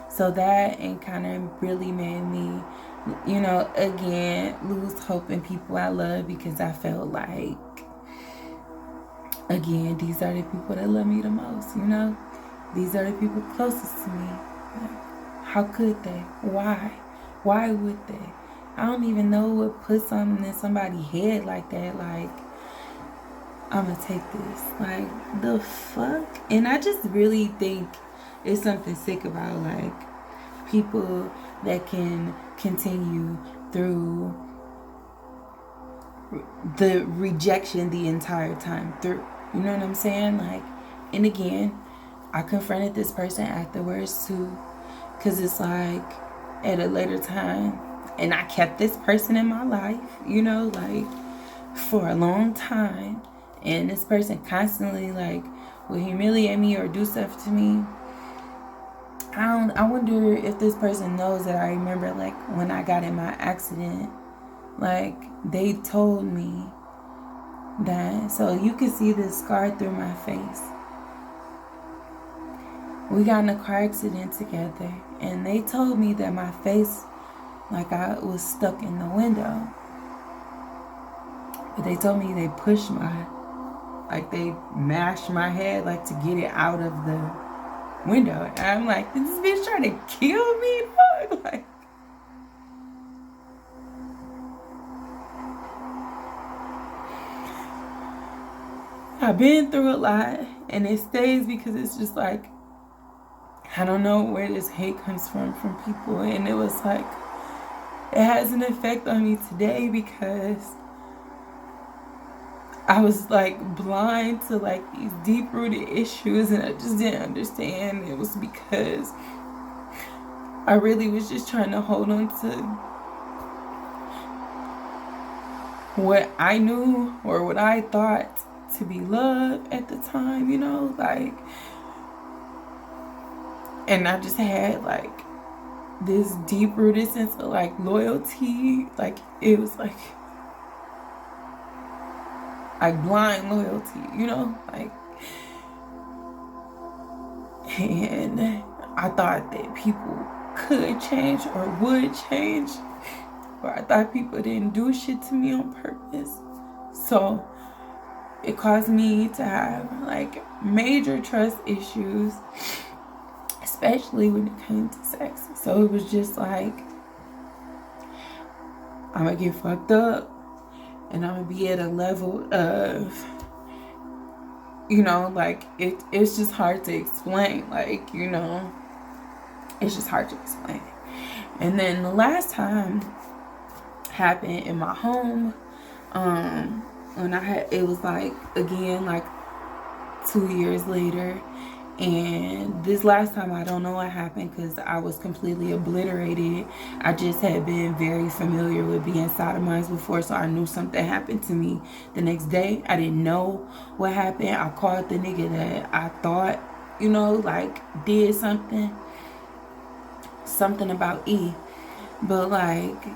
so that and kind of really made me, you know, again, lose hope in people I love, because I felt like, again, these are the people that love me the most, you know? These are the people closest to me. Like, how could they? Why? Why would they? I don't even know what put something in somebody's head like that. Like, I'm gonna take this. Like, the fuck? And I just really think it's something sick about, like, people that can continue through the rejection the entire time through. You know what I'm saying? Like, and again, I confronted this person afterwards too, because it's like, at a later time, and I kept this person in my life, you know, like, for a long time, and this person constantly, like, will humiliate me or do stuff to me. I wonder if this person knows that I remember, like, when I got in my accident, like, they told me that, so you can see this scar through my face. We got in a car accident together, and they told me that my face, like, I was stuck in the window. But they told me they pushed like, they mashed my head, like, to get it out of the window. And I'm like, this bitch trying to kill me, dog? Like, I've been through a lot, and it stays because it's just like, I don't know where this hate comes from people. And it was like, it has an effect on me today because I was like blind to like these deep-rooted issues, and I just didn't understand. It was because I really was just trying to hold on to what I knew or what I thought to be love at the time, you know, like, and I just had like this deep-rooted sense of like loyalty. Like, it was like blind loyalty, you know, like, and I thought that people could change or would change, or I thought people didn't do shit to me on purpose. So it caused me to have like major trust issues, especially when it came to sex. So it was just like, I'm gonna get fucked up, and I'm gonna be at a level of, you know, like, it's just hard to explain. Like, you know, it's just hard to explain. And then the last time happened in my home, when it was like, again, like 2 years later. And this last time, I don't know what happened because I was completely obliterated. I just had been very familiar with being sodomized before, so I knew something happened to me the next day. I didn't know what happened. I called the nigga that I thought, you know, like, did something about E. But, like,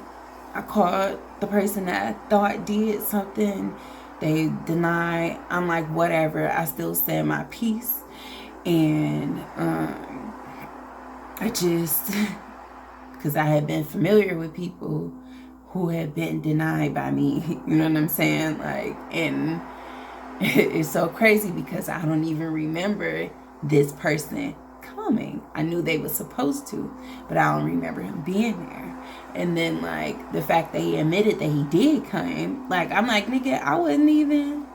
I called the person that I thought did something. They denied. I'm like, whatever. I still said my piece. And I just, because I had been familiar with people who had been denied by me, you know what I'm saying? Like, and it's so crazy because I don't even remember this person coming. I knew they were supposed to, but I don't remember him being there. And then, like, the fact that he admitted that he did come, like, I'm like, nigga, I wasn't even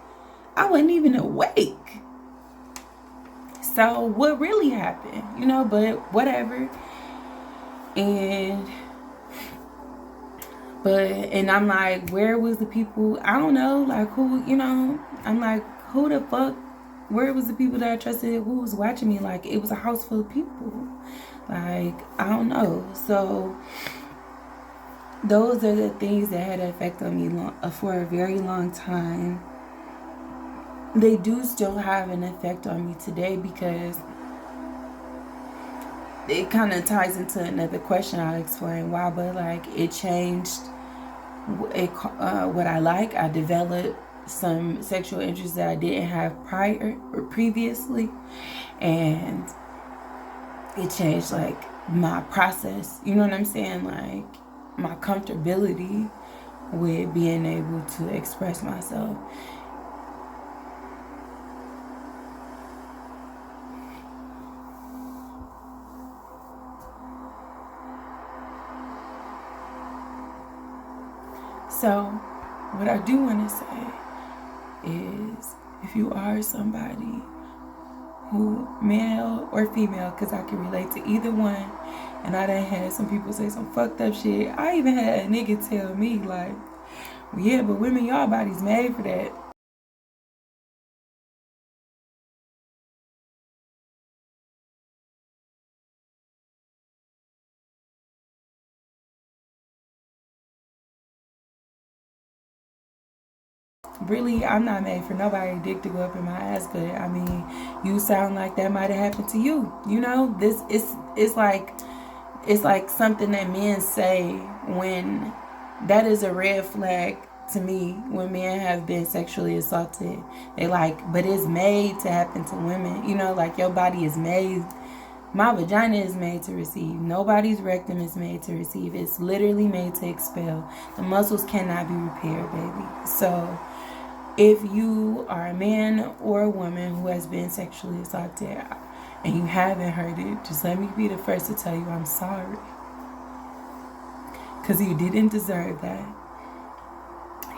awake. So what really happened, you know? But whatever. And I'm like, where was the people? I don't know, like, who, you know? I'm like, who the fuck? Where was the people that I trusted? Who was watching me? Like, it was a house full of people. Like, I don't know. So those are the things that had an effect on me for a very long time. They do still have an effect on me today because it kind of ties into another question I'll explain why, but like, it changed what I like. I developed some sexual interests that I didn't have prior or previously, and it changed like my process. You know what I'm saying? Like my comfortability with being able to express myself. So, what I do want to say is, if you are somebody who, male or female, because I can relate to either one, and I done had some people say some fucked up shit. I even had a nigga tell me, like, yeah, but women, y'all bodies made for that. Really, I'm not made for nobody dick to go up in my ass, but I mean, you sound like that might have happened to you. You know, this it's like something that men say when that is a red flag to me when men have been sexually assaulted. They like, but it's made to happen to women. You know, like your body is made. My vagina is made to receive. Nobody's rectum is made to receive. It's literally made to expel. The muscles cannot be repaired, baby. So if you are a man or a woman who has been sexually assaulted and you haven't heard it, just let me be the first to tell you I'm sorry. Because you didn't deserve that.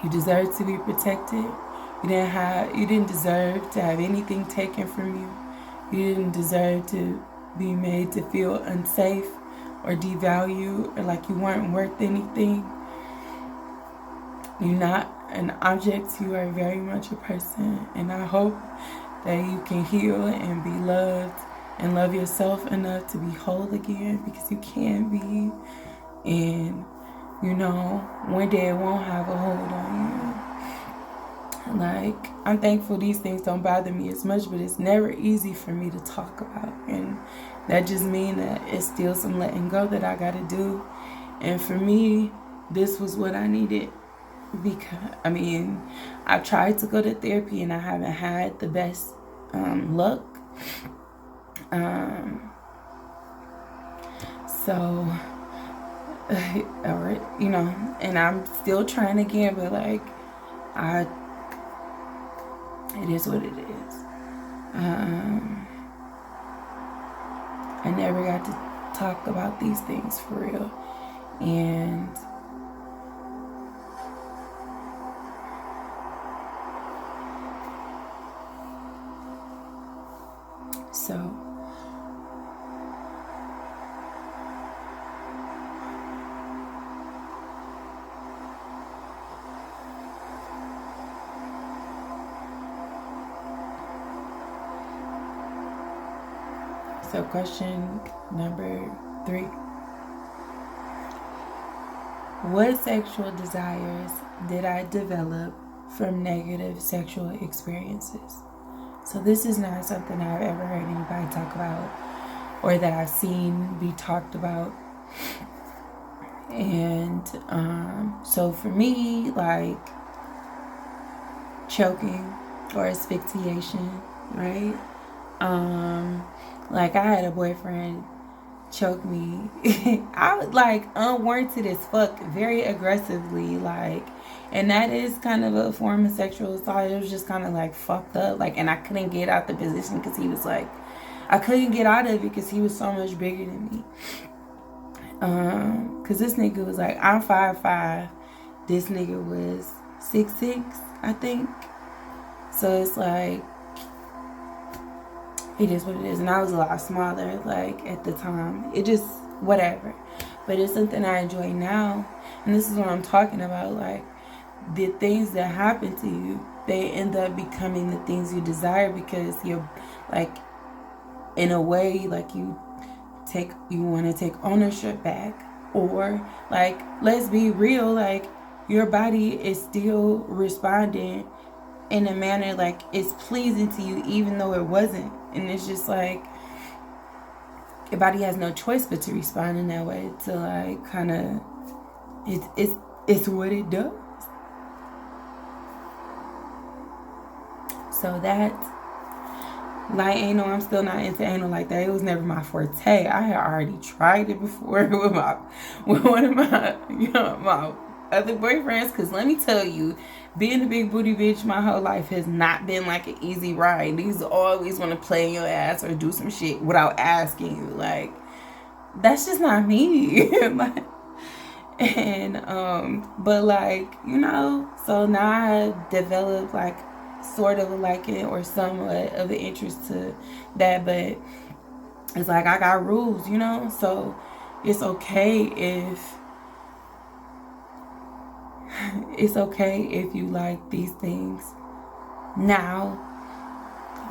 You deserve to be protected. You didn't deserve to have anything taken from you. You didn't deserve to be made to feel unsafe or devalued or like you weren't worth anything. You're not an object. You are very much a person. And I hope that you can heal and be loved and love yourself enough to be whole again, because you can be. And, you know, one day it won't have a hold on you. Like, I'm thankful these things don't bother me as much, but it's never easy for me to talk about. And that just means that it's still some letting go that I got to do. And for me, this was what I needed. Because, I mean, I tried to go to therapy and I haven't had the best luck. So, or, you know, and I'm still trying again, but like, it is what it is. I never got to talk about these things for real. And so question number 3. What sexual desires did I develop from negative sexual experiences? So this is not something I've ever heard anybody talk about or that I've seen be talked about. And so for me, like choking or asphyxiation, right? Like I had a boyfriend choke me. I was like unwarranted as fuck, very aggressively, like, and that is kind of a form of sexual assault. It was just kind of like fucked up, like, and I couldn't get out the position because he was like, I couldn't get out of it because he was so much bigger than me. Cause this nigga was like, I'm 5'5", this nigga was 6'6", I think. So it's like, it is what it is. And I was a lot smaller, like, at the time. It just, whatever. But it's something I enjoy now. And this is what I'm talking about. Like, the things that happen to you, they end up becoming the things you desire because you're, like, in a way, like, you want to take ownership back. Or, like, let's be real, like, your body is still responding in a manner like it's pleasing to you even though it wasn't. And it's just like your body has no choice but to respond in that way, to like kind of it's it's what it does. So that's like anal. I'm still not into anal like that. It was never my forte. I had already tried it before with one of my my other boyfriends. Cause let me tell you, being a big booty bitch my whole life has not been like an easy ride. These always want to play in your ass or do some shit without asking you. Like, that's just not me. Like, and but like, so now I developed like sort of a liking or somewhat of an interest to that, but it's like I got rules, so it's okay if you like these things. Now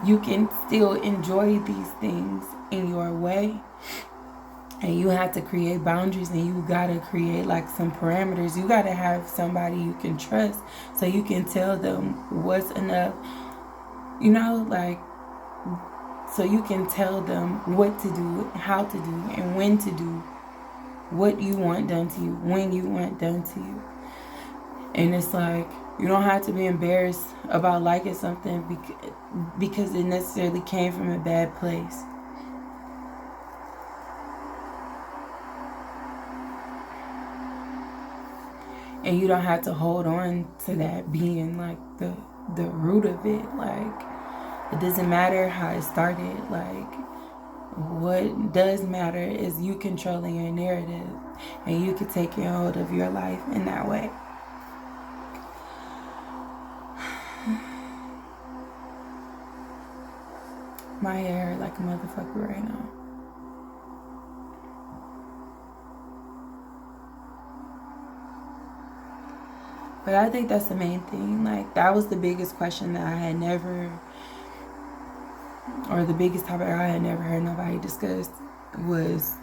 you can still enjoy these things in your way, and you have to create boundaries, and you gotta create like some parameters. You gotta have somebody you can trust so you can tell them what's enough, like, so you can tell them what to do, how to do, and when to do what you want done to you, when you want done to you. And it's like, you don't have to be embarrassed about liking something because it necessarily came from a bad place. And you don't have to hold on to that being like the root of it. Like, it doesn't matter how it started. Like, what does matter is you controlling your narrative, and you can take hold of your life in that way. My hair like a motherfucker right now. But I think that's the main thing. Like, that was the biggest question that I had never, or the biggest topic I had never heard nobody discuss, was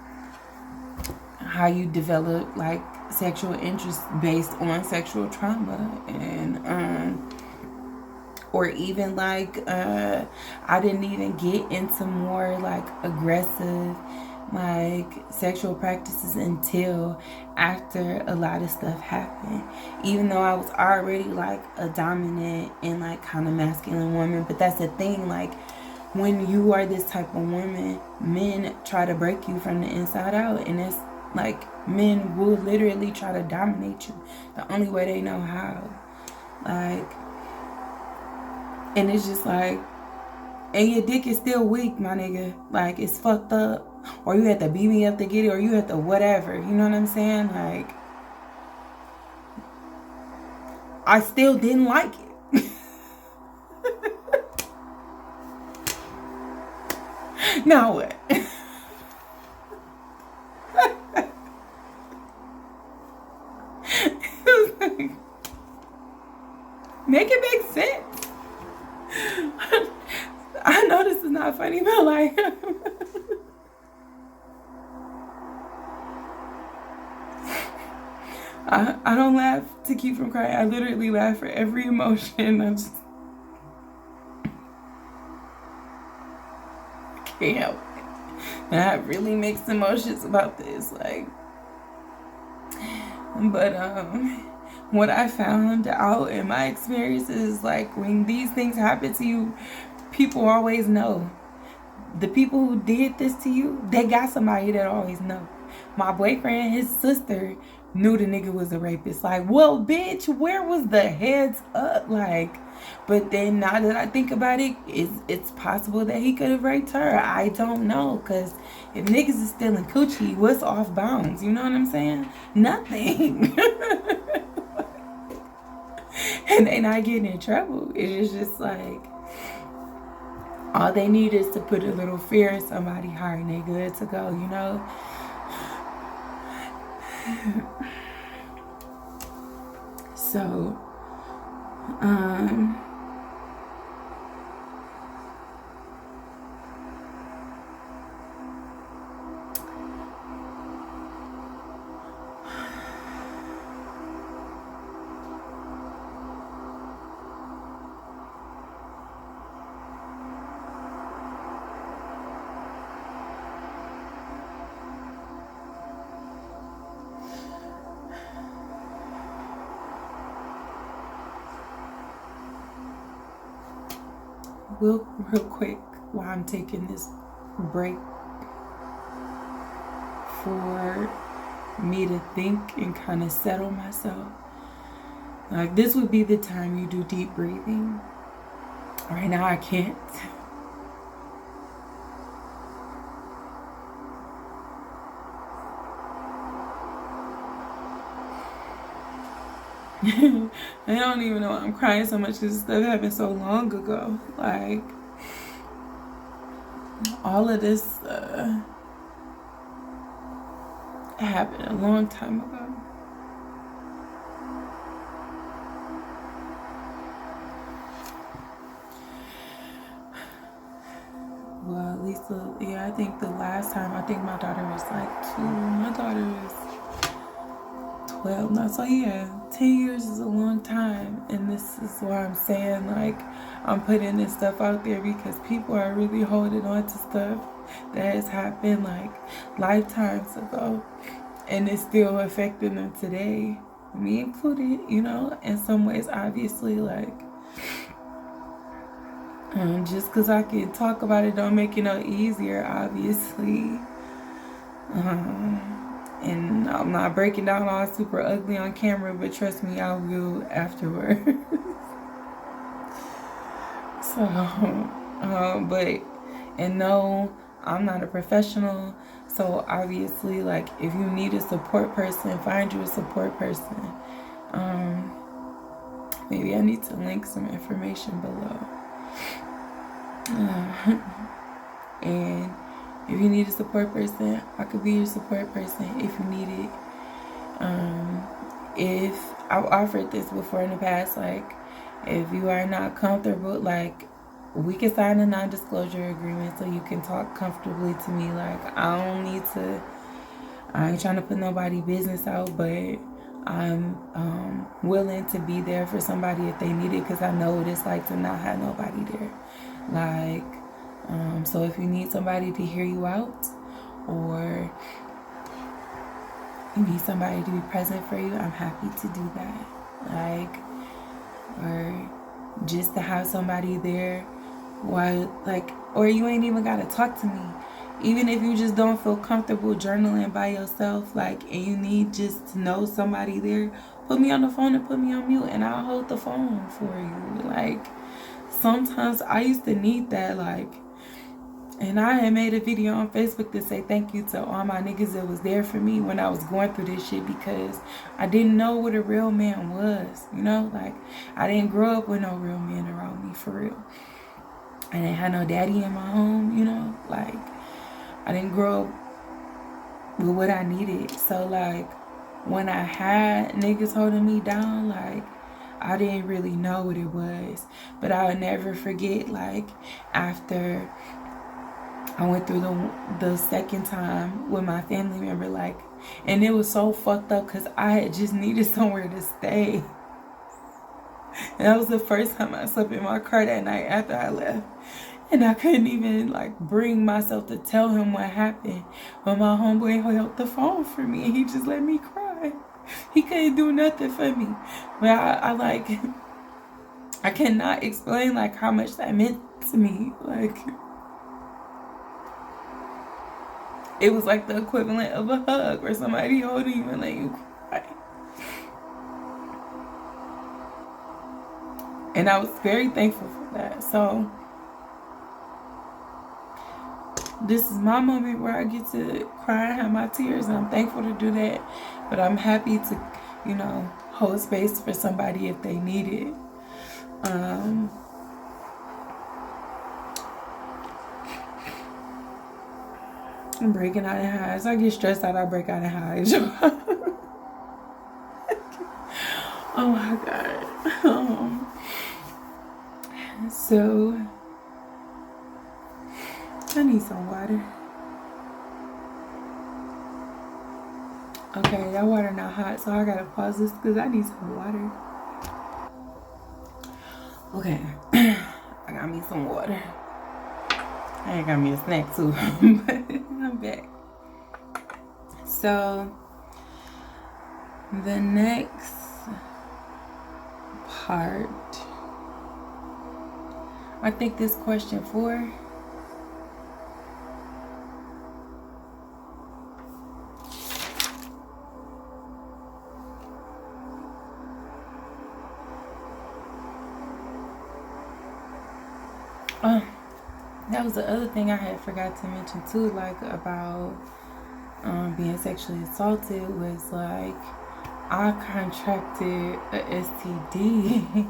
how you develop like sexual interest based on sexual trauma. And or even like I didn't even get into more like aggressive like sexual practices until after a lot of stuff happened, even though I was already like a dominant and like kind of masculine woman. But that's the thing, like, when you are this type of woman, men try to break you from the inside out, and it's like men will literally try to dominate you the only way they know how. Like, and it's just like, and your dick is still weak, my nigga. Like, it's fucked up. Or you have to beat me up to get it, or you have to whatever. You know what I'm saying? Like, I still didn't like it. Now what? Make it make sense. I know this is not funny, but like, I don't laugh to keep from crying. I literally laugh for every emotion. I can't help it. And I have really mixed emotions about this. Like, but what I found out in my experiences, like, when these things happen to you, people always know. The people who did this to you, they got somebody that always know. My boyfriend, his sister, knew the nigga was a rapist. Like, well, bitch, where was the heads up? Like, but then now that I think about it, it's possible that he could have raped her. I don't know, because if niggas is stealing coochie, what's off bounds? You know what I'm saying? Nothing. And they not getting in trouble. It's just like, all they need is to put a little fear in somebody's heart, and they good to go, you know? So, real quick, while I'm taking this break for me to think and kind of settle myself. Like, this would be the time you do deep breathing. Right now I can't. I don't even know why I'm crying so much, because stuff happened so long ago. Like, all of this happened a long time ago. Well, at least, yeah, I think the last time, I think my daughter was like 2. My daughter is 12 now. So yeah, 10 years is a long time. And this is why I'm saying, like, I'm putting this stuff out there, because people are really holding on to stuff that has happened like lifetimes ago, and it's still affecting them today, me included, you know, in some ways. Obviously, like, just because I can talk about it don't make it no easier, obviously. And I'm not breaking down all super ugly on camera, but trust me, I will afterwards. So, and no, I'm not a professional. So obviously, like, if you need a support person, find you a support person. Maybe I need to link some information below. And if you need a support person, I could be your support person if you need it. If I've offered this before in the past, like, if you are not comfortable, like, we can sign a non-disclosure agreement so you can talk comfortably to me. Like, I ain't trying to put nobody business out, but I'm willing to be there for somebody if they need it, because I know what it's like to not have nobody there. Like, so if you need somebody to hear you out, or you need somebody to be present for you, I'm happy to do that. Like, or just to have somebody there while, like, or you ain't even gotta talk to me. Even if you just don't feel comfortable journaling by yourself, like, and you need just to know somebody there, put me on the phone and put me on mute, and I'll hold the phone for you. Like, sometimes I used to need that, like, and I had made a video on Facebook to say thank you to all my niggas that was there for me when I was going through this shit, because I didn't know what a real man was, you know? Like, I didn't grow up with no real man around me, for real. I didn't have no daddy in my home, you know? Like, I didn't grow up with what I needed. So, like, when I had niggas holding me down, like, I didn't really know what it was. But I would never forget, like, after I went through the second time with my family member, like, and it was so fucked up because I had just needed somewhere to stay. And that was the first time I slept in my car that night after I left. And I couldn't even, like, bring myself to tell him what happened. But my homeboy held the phone for me, and he just let me cry. He couldn't do nothing for me. But I cannot explain, like, how much that meant to me. Like, it was like the equivalent of a hug or somebody holding you and letting you cry. And I was very thankful for that. So this is my moment where I get to cry and have my tears, and I'm thankful to do that. But I'm happy to, you know, hold space for somebody if they need it. I'm breaking out in highs. I get stressed out, I break out in highs. Oh my God. So I need some water. Okay, that water not hot, so I gotta pause this because I need some water. Okay, I got me some water. I got me a snack too, but I'm back. So the next part, I think this question 4. That was the other thing I had forgot to mention too, like about being sexually assaulted, was like I contracted a STD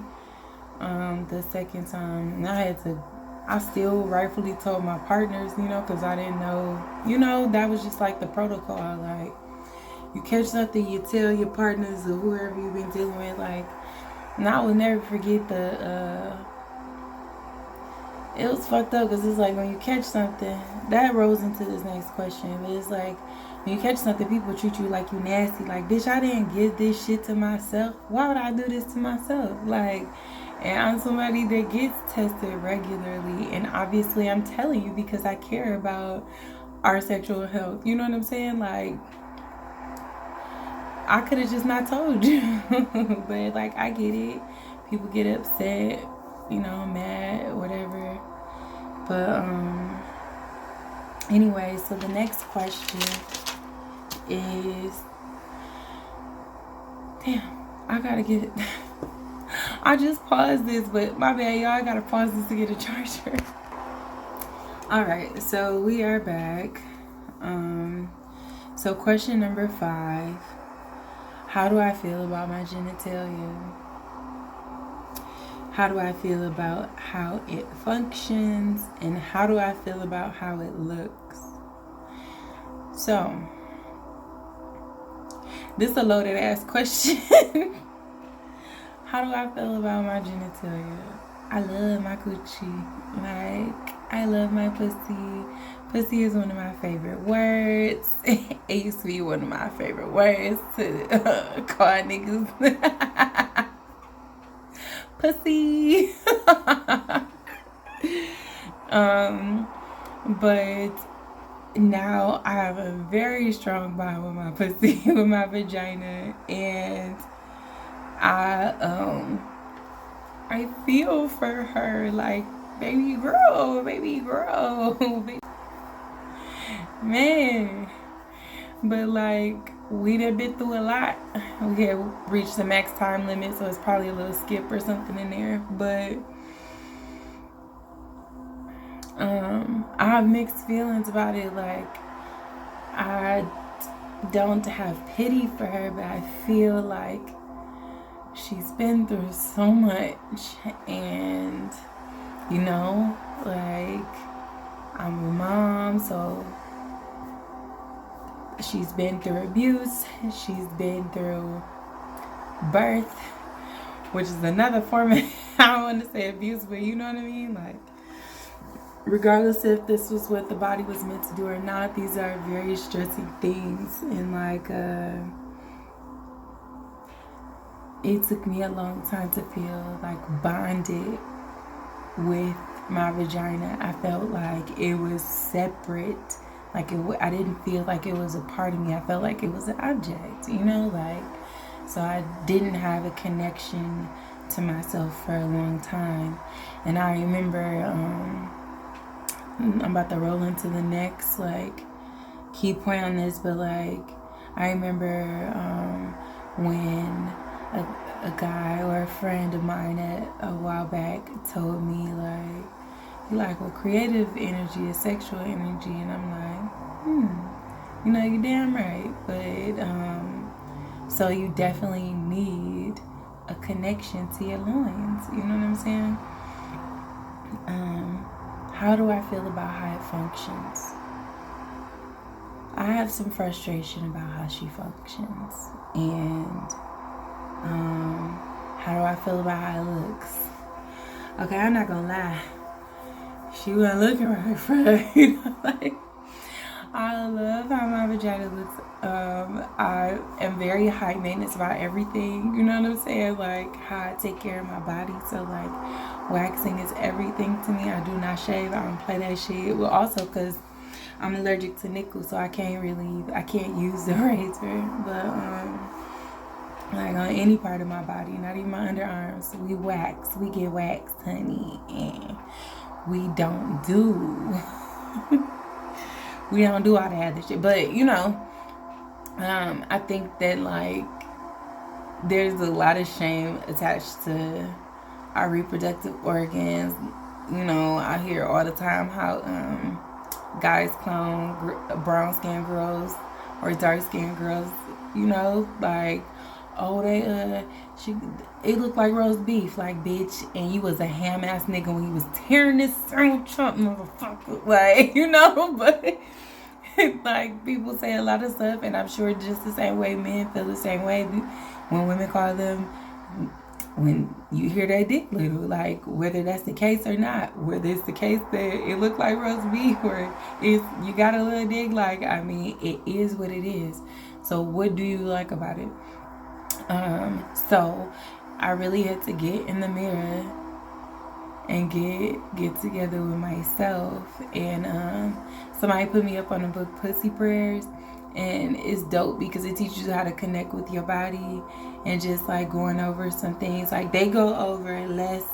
the second time, and I still rightfully told my partners, because I didn't know, that was just like the protocol. Like, you catch something, you tell your partners or whoever you've been dealing with. Like, and I will never forget it was fucked up, because it's like when you catch something, that rolls into this next question, but it's like when you catch something, people treat you like you nasty. Like, bitch, I didn't give this shit to myself. Why would I do this to myself? Like, and I'm somebody that gets tested regularly, and obviously I'm telling you because I care about our sexual health. You know what I'm saying? Like, I could have just not told you. But like, I get it. People get upset, mad, whatever. But anyway, so the next question is, damn, I gotta get it. I just paused this, but my bad, y'all. I gotta pause this to get a charger. All right, so we are back. So question number 5: how do I feel about my genitalia? How do I feel about how it functions? And how do I feel about how it looks? So, this is a loaded ass question. How do I feel about my genitalia? I love my coochie. Like, I love my pussy. Pussy is one of my favorite words. It used to be one of my favorite words to call niggas. Pussy. But now I have a very strong bond with my pussy, with my vagina, and I feel for her, like, baby girl, man. But like, we done been through a lot. We had reached the max time limit, so it's probably a little skip or something in there. But I have mixed feelings about it. Like, I don't have pity for her, but I feel like she's been through so much, and like, I'm a mom, so she's been through abuse, she's been through birth, which is another form of, I don't want to say abuse, but you know what I mean? Like, regardless if this was what the body was meant to do or not, these are very stressing things. And like, it took me a long time to feel like bonded with my vagina. I felt like it was separate. Like, I didn't feel like it was a part of me. I felt like it was an object, like, so I didn't have a connection to myself for a long time. And I remember, I'm about to roll into the next, like, key point on this, but like, I remember when a guy or a friend of mine a while back told me, like, well, creative energy is sexual energy, and I'm like, you're damn right. But so you definitely need a connection to your loins. You know what I'm saying? How do I feel about how it functions? I have some frustration about how she functions, and how do I feel about how it looks? Okay, I'm not gonna lie. She wasn't looking right for her, like, I love how my vagina looks. I am very high maintenance about everything, you know what I'm saying? Like, how I take care of my body. So like, waxing is everything to me. I do not shave. I don't play that shit. Well, also because I'm allergic to nickel, so I can't use the razor. But like on any part of my body, not even my underarms. We get waxed, honey, and we don't do we don't do all that other shit. But I think that like there's a lot of shame attached to our reproductive organs. I hear all the time how guys clown brown skinned girls or dark skinned girls. Like, oh, it looked like roast beef, like, bitch, and you was a ham ass nigga when you was tearing this Donald Trump motherfucker, like, but like, people say a lot of stuff, and I'm sure just the same way men feel the same way when women call them, when you hear that dick little, like, whether that's the case or not, whether it's the case that it looked like roast beef or if you got a little dick, like, I mean, it is what it is. So what do you like about it? So I really had to get in the mirror and get together with myself. And somebody put me up on the book Pussy Prayers, and it's dope because it teaches you how to connect with your body and just like going over some things. Like they go over less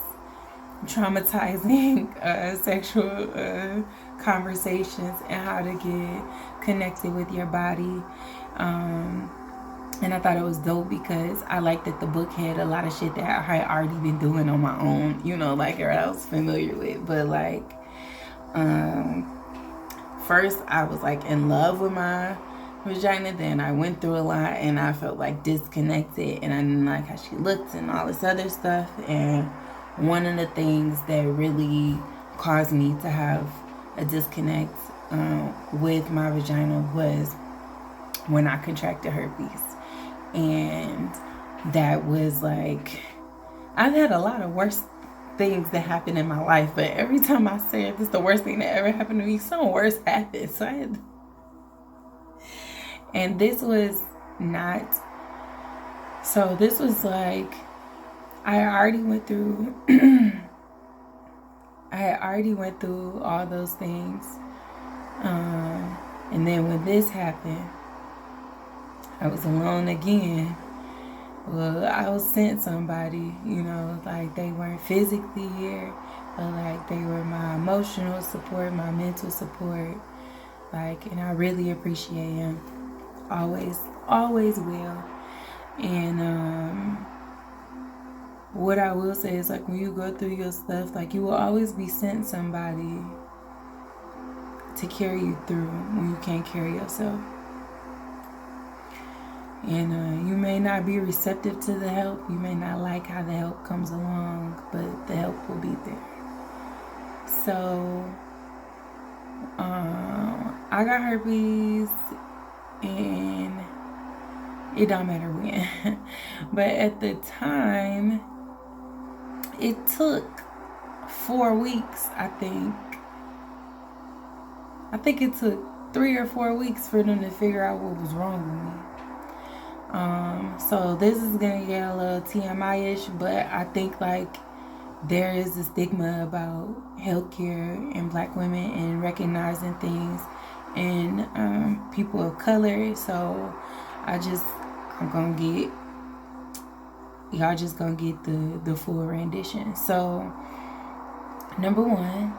traumatizing sexual conversations and how to get connected with your body. And I thought it was dope because I liked that the book had a lot of shit that I had already been doing on my own, like I was familiar with. But like, first I was like in love with my vagina, then I went through a lot and I felt like disconnected and I didn't like how she looked and all this other stuff. And one of the things that really caused me to have a disconnect with my vagina was when I contracted herpes. And that was like, I've had a lot of worse things that happened in my life, but every time I say this is the worst thing that ever happened to me, something worse happened. And this was not, so this was like, I already went through all those things. And then when this happened, I was alone again. Well, I was sent somebody, like they weren't physically here, but like they were my emotional support, my mental support, like, and I really appreciate him. Always will. And what I will say is like when you go through your stuff, like you will always be sent somebody to carry you through when you can't carry yourself. And you may not be receptive to the help. You may not like how the help comes along, but the help will be there. So, I got herpes, and it don't matter when. But at the time, it took 4 weeks, I think. I think it took 3 or 4 weeks for them to figure out what was wrong with me. So this is gonna get a little TMI-ish, but I think like there is a stigma about healthcare and Black women and recognizing things and people of color. So y'all just gonna get the full rendition. So number one,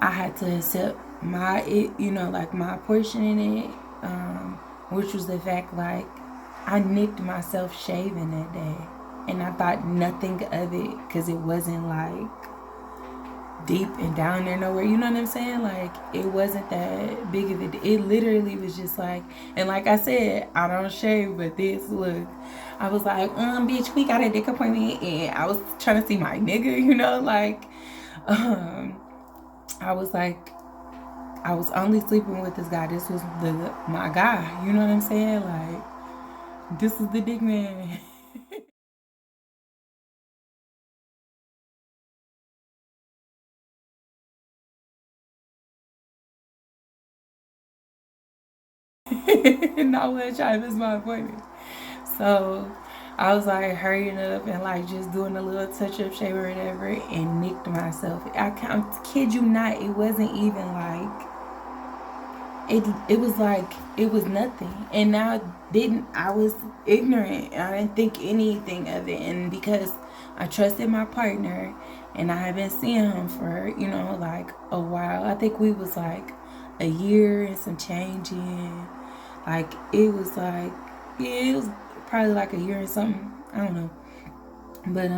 I had to accept my portion in it. Which was the fact, like, I nicked myself shaving that day. And I thought nothing of it because it wasn't, like, deep and down there nowhere. You know what I'm saying? Like, it wasn't that big of a... It literally was just, like... And like I said, I don't shave, but this, look... I was like, bitch, we got a dick appointment. And I was trying to see my nigga, like... I was like... I was only sleeping with this guy. This was my guy. You know what I'm saying? Like, this is the dick man. And I wasn't trying to miss my appointment. So I was like hurrying up and like just doing a little touch-up shave or whatever and nicked myself. I kid you not, it wasn't even like... it was like it was nothing. And now I was ignorant. I didn't think anything of it. And because I trusted my partner and I had been seeing him for, like a while. I think we was like a year and some change in. Like it was like, yeah, it was probably like a year and something. I don't know. But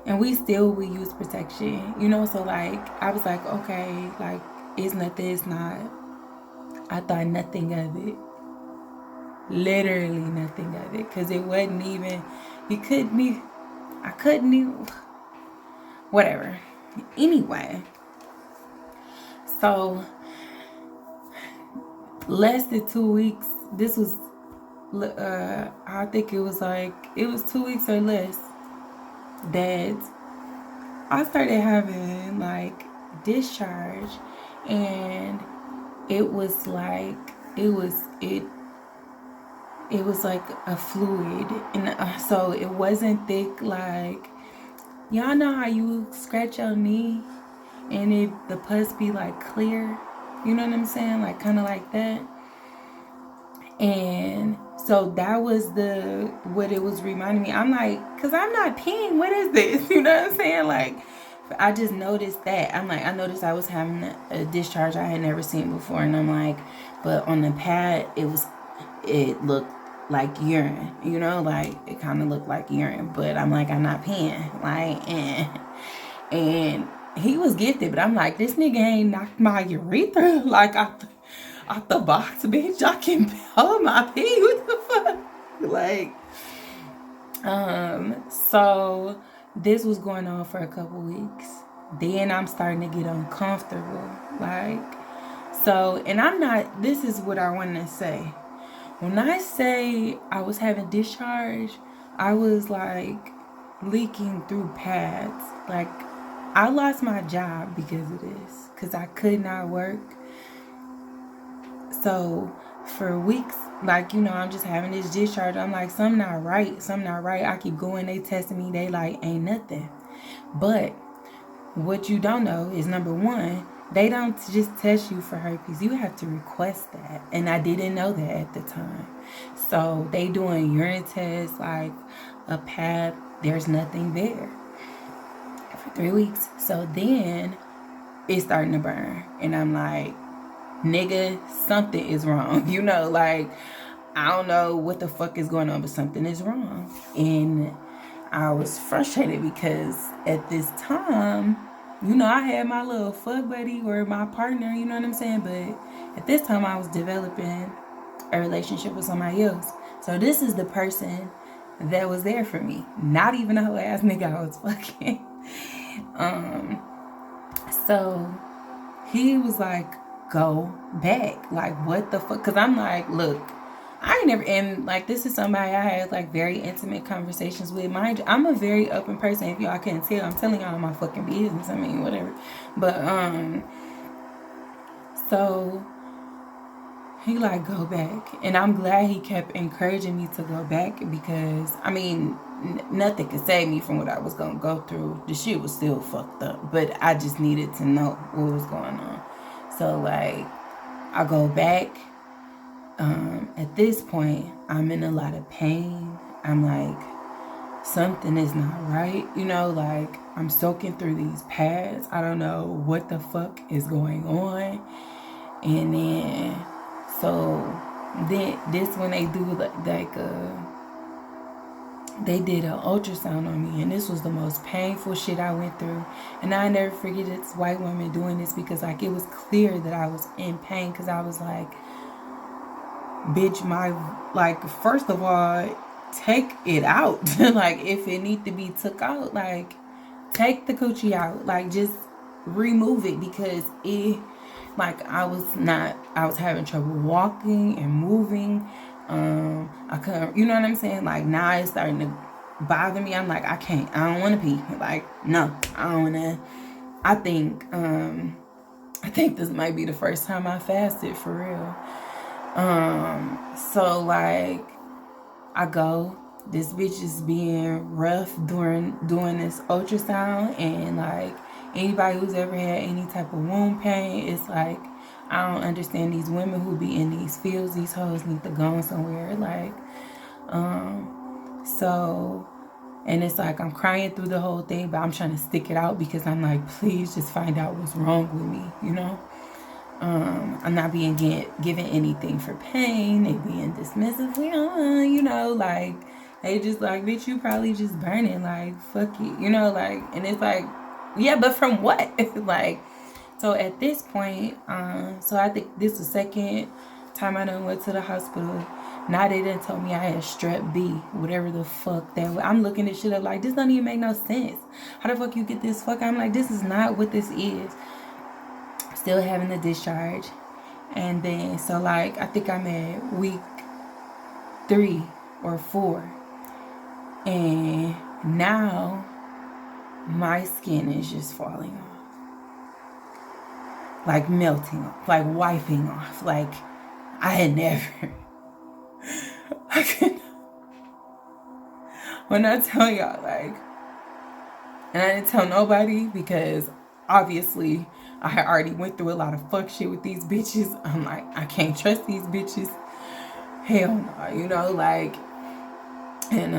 and we still would use protection, so like I was like, okay, like it's nothing, it's not. I thought nothing of it. Literally nothing of it. Because it wasn't even, I couldn't even, whatever. Anyway, so less than 2 weeks, this was, I think it was 2 weeks or less that I started having like discharge, and it was like it was like a fluid, and so it wasn't thick. Like, y'all know how you scratch your knee and the pus be like clear, you know what I'm saying, like kind of like that. And so that was what it was reminding me. I'm like, because I'm not peeing, what is this? You know what I'm saying? Like, I just noticed that. I'm like, I noticed I was having a discharge I had never seen before. And I'm like, but on the pad, it looked like urine, like it kind of looked like urine. But I'm like, I'm not peeing. Like, and he was gifted, but I'm like, this nigga ain't knocked my urethra like off the box, bitch. I can hold my pee. What the fuck? Like, so this was going on for a couple weeks. Then I'm starting to get uncomfortable. Like, so, and this is what I want to say. When I say I was having discharge, I was like leaking through pads. Like, I lost my job because of this, because I could not work. So for weeks, like, I'm just having this discharge. I'm like, something not right. I keep going, they testing me, they like, ain't nothing. But what you don't know is, number one, they don't just test you for herpes. You have to request that. And I didn't know that at the time. So they doing urine tests, like a pap, there's nothing there for 3 weeks. So then it's starting to burn. And I'm like, nigga, something is wrong. Like, I don't know what the fuck is going on, but something is wrong. And I was frustrated because at this time, I had my little fuck buddy or my partner, you know what I'm saying? But at this time, I was developing a relationship with somebody else. So this is the person that was there for me. Not even a whole ass nigga I was fucking. So he was like, go back. Like, what the fuck? Because I'm like, look, I ain't never, and like, this is somebody I had like very intimate conversations with. Mind you, I'm a very open person. If y'all can't tell, I'm telling y'all my fucking business. I mean, whatever. But so he like, go back. And I'm glad he kept encouraging me to go back, because I mean, nothing could save me from what I was gonna go through. The shit was still fucked up, but I just needed to know what was going on. So like, I go back. At this point, I'm in a lot of pain. I'm like, something is not right. Like, I'm soaking through these pads. I don't know what the fuck is going on. And then, this when they do they did an ultrasound on me, and this was the most painful shit I went through. And I never forget this white woman doing this, because like, it was clear that I was in pain, because I was like, bitch, first of all, take it out. Like, if it need to be took out, like, take the coochie out, like, just remove it, because I was having trouble walking and moving. I couldn't, you know what I'm saying? Like, now it's starting to bother me. I'm like, I don't want to pee. Like, no, I don't want to. I think this might be the first time I fasted for real. So like, I go, this bitch is being rough doing this ultrasound, and like, anybody who's ever had any type of wound pain, it's like, I don't understand these women who be in these fields. These hoes need to go somewhere. Like, so, and it's like I'm crying through the whole thing, but I'm trying to stick it out because I'm like, please just find out what's wrong with me, you know? I'm not being given anything for pain. They being dismissive, you know, like, they just like, bitch, you probably just burning, like, fuck it, you know, like, and it's like, yeah, but from what? Like, so at this point, so I think this is the second time I done went to the hospital. Now they done told me I had strep B, whatever the fuck that was. I'm looking this shit up like, this don't even make no sense. How the fuck you get this fuck? I'm like, this is not what this is. Still having the discharge. And then, so like, I think I'm at week 3 or 4. And now my skin is just falling off. Like melting off, like wiping off. Like I had never. I can. When I tell y'all, like, and I didn't tell nobody because obviously I had already went through a lot of fuck shit with these bitches. I'm like, I can't trust these bitches. Hell no, you know, like, and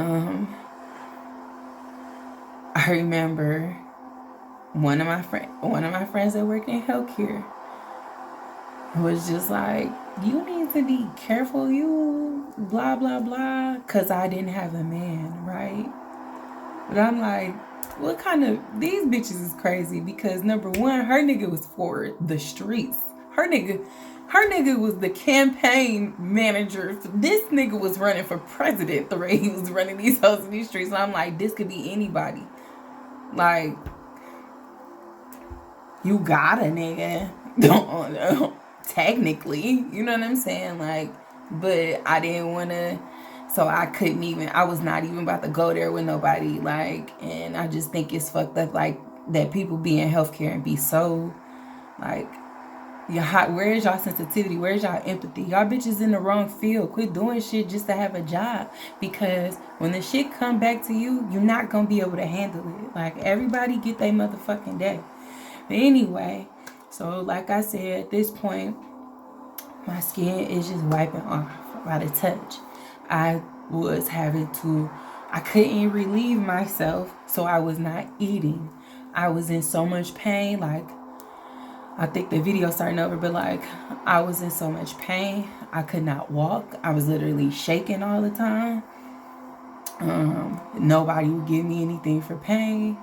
I remember one of my friends that worked in healthcare was just like, you need to be careful, you blah blah blah, because I didn't have a man, right? But I'm like, what kind of, these bitches is crazy, because number one, her nigga was for the streets. Her nigga was the campaign manager. This nigga was running for president the way he was running these hoes in these streets. So I'm like, this could be anybody. Like, you got a nigga. Don't technically, you know what I'm saying? Like, but I didn't want to, so I was not even about to go there with nobody. Like, and I just think it's fucked up, like, that people be in healthcare and be so, like, where is y'all sensitivity? Where is y'all empathy? Y'all bitches in the wrong field. Quit doing shit just to have a job, because when the shit come back to you, you're not gonna be able to handle it. Like, everybody get their motherfucking day. But anyway, so like I said, at this point, my skin is just wiping off by the touch. I couldn't relieve myself, so I was not eating. I was in so much pain, like, I think the video starting over, but like, I was in so much pain. I could not walk. I was literally shaking all the time. Nobody would give me anything for pain.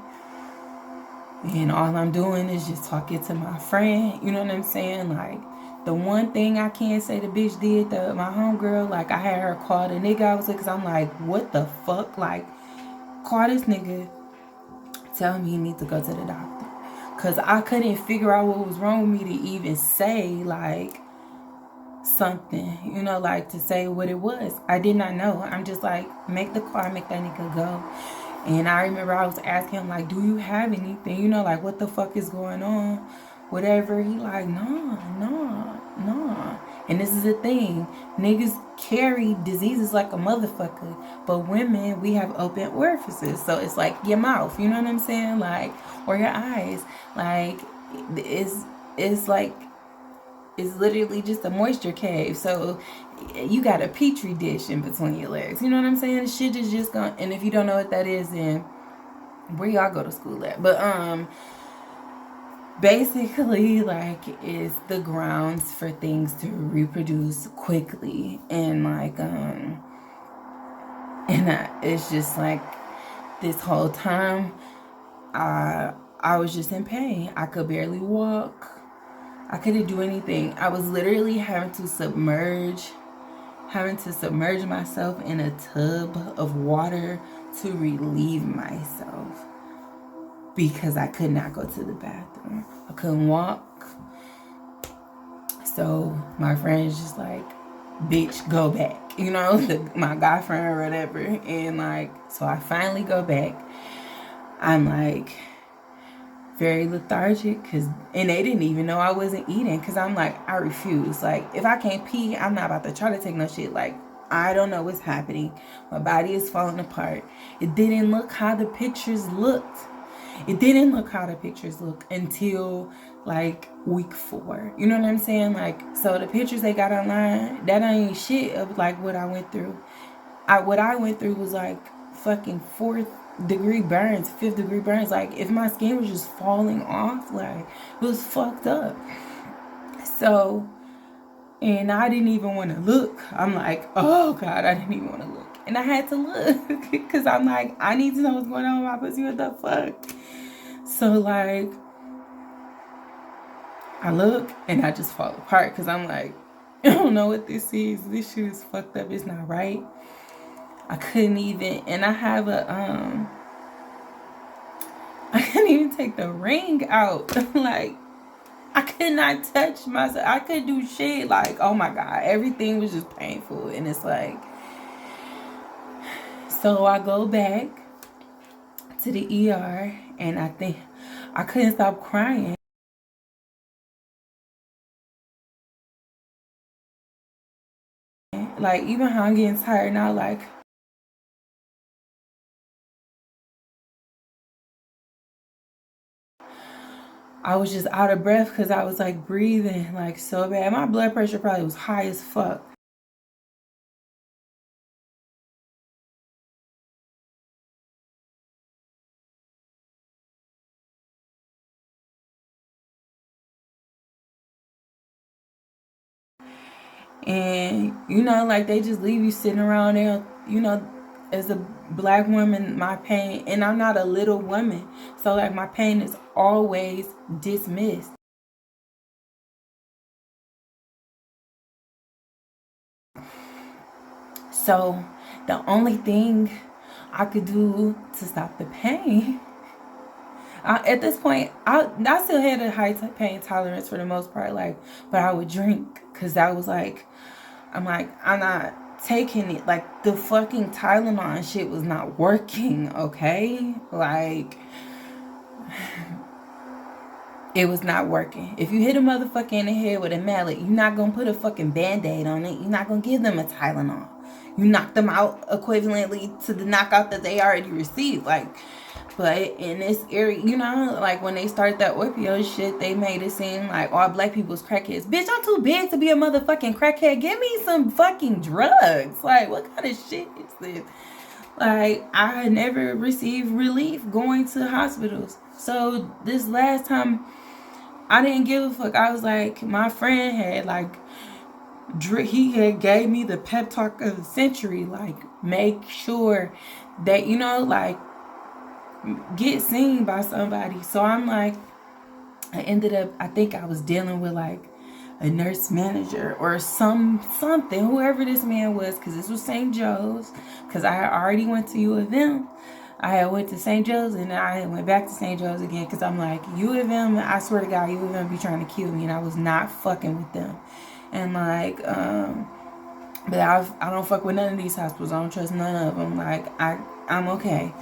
And all I'm doing is just talking to my friend. You know what I'm saying? Like, the one thing I can't say the bitch did, my homegirl, like, I had her call the nigga I was with, because I'm like, what the fuck? Like, call this nigga, tell him he needs to go to the doctor. Because I couldn't figure out what was wrong with me to even say, like, something, you know, like, to say what it was. I did not know. I'm just like, make the car, make that nigga go. And I remember I was asking him, like, do you have anything? You know, like, what the fuck is going on? Whatever. He like, no. And this is the thing. Niggas carry diseases like a motherfucker. But women, we have open orifices. So it's like your mouth, you know what I'm saying? Like, or your eyes. Like, it's like, it's literally just a moisture cave. So you got a petri dish in between your legs. You know what I'm saying? Shit is just gonna, and if you don't know what that is, then where y'all go to school at? But basically, like, it's the grounds for things to reproduce quickly. And like, it's just like, this whole time, I was just in pain. I could barely walk. I couldn't do anything. I was literally having to submerge myself in a tub of water to relieve myself, because I could not go to the bathroom. I couldn't walk. So my friend's just like, bitch, go back. You know, my guy friend or whatever. And like, so I finally go back. I'm like, very lethargic, and they didn't even know I wasn't eating, because I'm like, I refuse. Like, if I can't pee, I'm not about to try to take no shit. Like, I don't know what's happening. My body is falling apart. It didn't look how the pictures looked. It didn't look how the pictures look until like week 4. You know what I'm saying? Like, so the pictures they got online, that ain't shit of like what I went through. What I went through was like fucking 4th-degree burns, 5th-degree burns. Like, if my skin was just falling off, like, it was fucked up. So, and I didn't even want to look. I'm like, oh God, I didn't even want to look. And I had to look because I'm like, I need to know what's going on with my pussy. What the fuck? So, like, I look and I just fall apart because I'm like, I don't know what this is. This shit is fucked up. It's not right. I couldn't even, and I have I couldn't even take the ring out. Like, I could not touch myself. I couldn't do shit. Like, oh my God, everything was just painful. And it's like, so I go back to the ER and I think I couldn't stop crying. Like, even how I'm getting tired now, like, I was just out of breath because I was like breathing like so bad. My blood pressure probably was high as fuck. And, you know, like, they just leave you sitting around there, you know, as a black woman, my pain, and I'm not a little woman. So, like, my pain is always dismissed. So, the only thing I could do to stop the pain, at this point, I still had a high pain tolerance for the most part, like, but I would drink because that was like, I'm like, I'm not taking it. Like, the fucking Tylenol and shit was not working, okay? Like, it was not working. If you hit a motherfucker in the head with a mallet, you're not gonna put a fucking Band-Aid on it. You're not gonna give them a Tylenol. You knock them out equivalently to the knockout that they already received. Like, but in this area, you know, like, when they started that opioid shit, they made it seem like all black people's crackheads. Bitch, I'm too big to be a motherfucking crackhead. Give me some fucking drugs. Like, what kind of shit is this? Like, I never received relief going to hospitals. So this last time, I didn't give a fuck. I was like, my friend had like, he had gave me the pep talk of the century. Like, make sure that, you know, like, get seen by somebody. So I'm like, I ended up, I think I was dealing with like a nurse manager or something, whoever this man was, because this was St. Joe's, because I already went to U of M. I had went to St. Joe's and I went back to St. Joe's again because I'm like, U of M, I swear to God, U of M be trying to kill me, and I was not fucking with them. And like, but I don't fuck with none of these hospitals. I don't trust none of them. Like, I'm okay.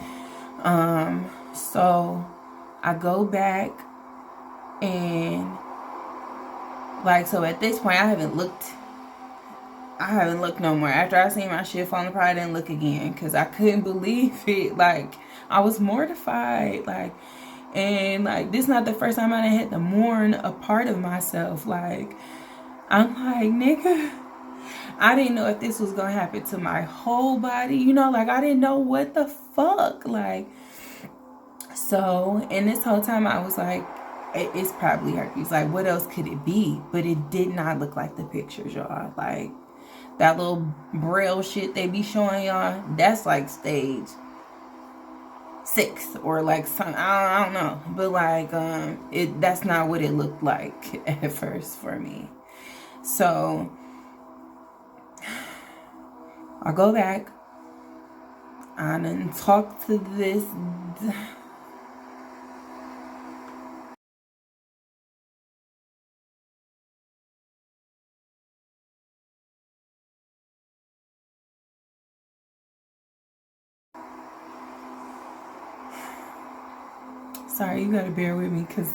So I go back and like, so at this point I haven't looked no more. After I seen my shit falling apart, I didn't look again because I couldn't believe it. Like, I was mortified. Like, and like, this is not the first time I done had to mourn a part of myself. Like, I'm like, nigga, I didn't know if this was gonna happen to my whole body. You know, like, I didn't know what the fuck. Like, so, and this whole time I was like, it's probably herpes. Like, what else could it be? But it did not look like the pictures, y'all. Like, that little braille shit they be showing y'all, that's like stage 6 or like some, I don't know. But like, that's not what it looked like at first for me. So I go back and talk to this. Sorry, you gotta bear with me because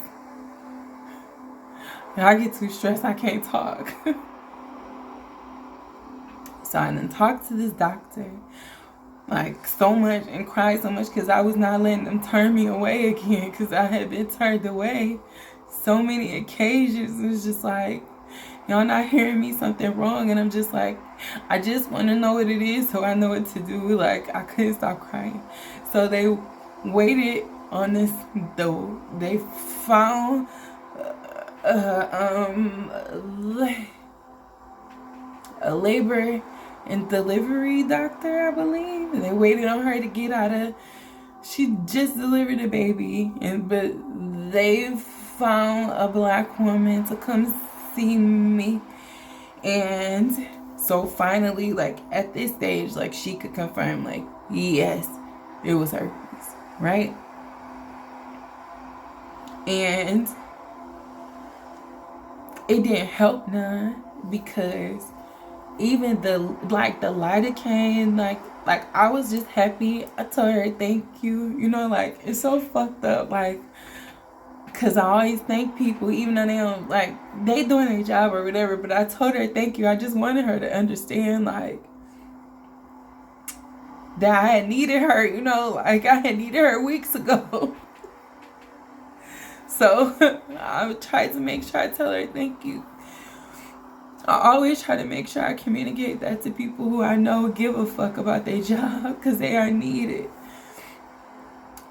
when I get too stressed, I can't talk. So I done talked to this doctor. like so much and cried so much because I was not letting them turn me away again, because I had been turned away so many occasions. It was just like, y'all not hearing me, something wrong. And I'm just like, I just want to know what it is so I know what to do. Like, I couldn't stop crying. So they waited on this, though. They found a labor and delivery doctor, I believe. And they waited on her to get out of, she just delivered a baby, but they found a black woman to come see me. And so finally, like at this stage, like she could confirm, like, yes, it was herpes, right? And it didn't help none, because even the lidocaine, like I was just happy. I told her thank you, you know, like it's so fucked up, like, because I always thank people even though they don't, like, they doing their job or whatever, but I told her thank you. I just wanted her to understand, like, that I had needed her, you know, like I had needed her weeks ago. So I tried to make sure I tell her thank you. I always try to make sure I communicate that to people who I know give a fuck about their job, because they are needed.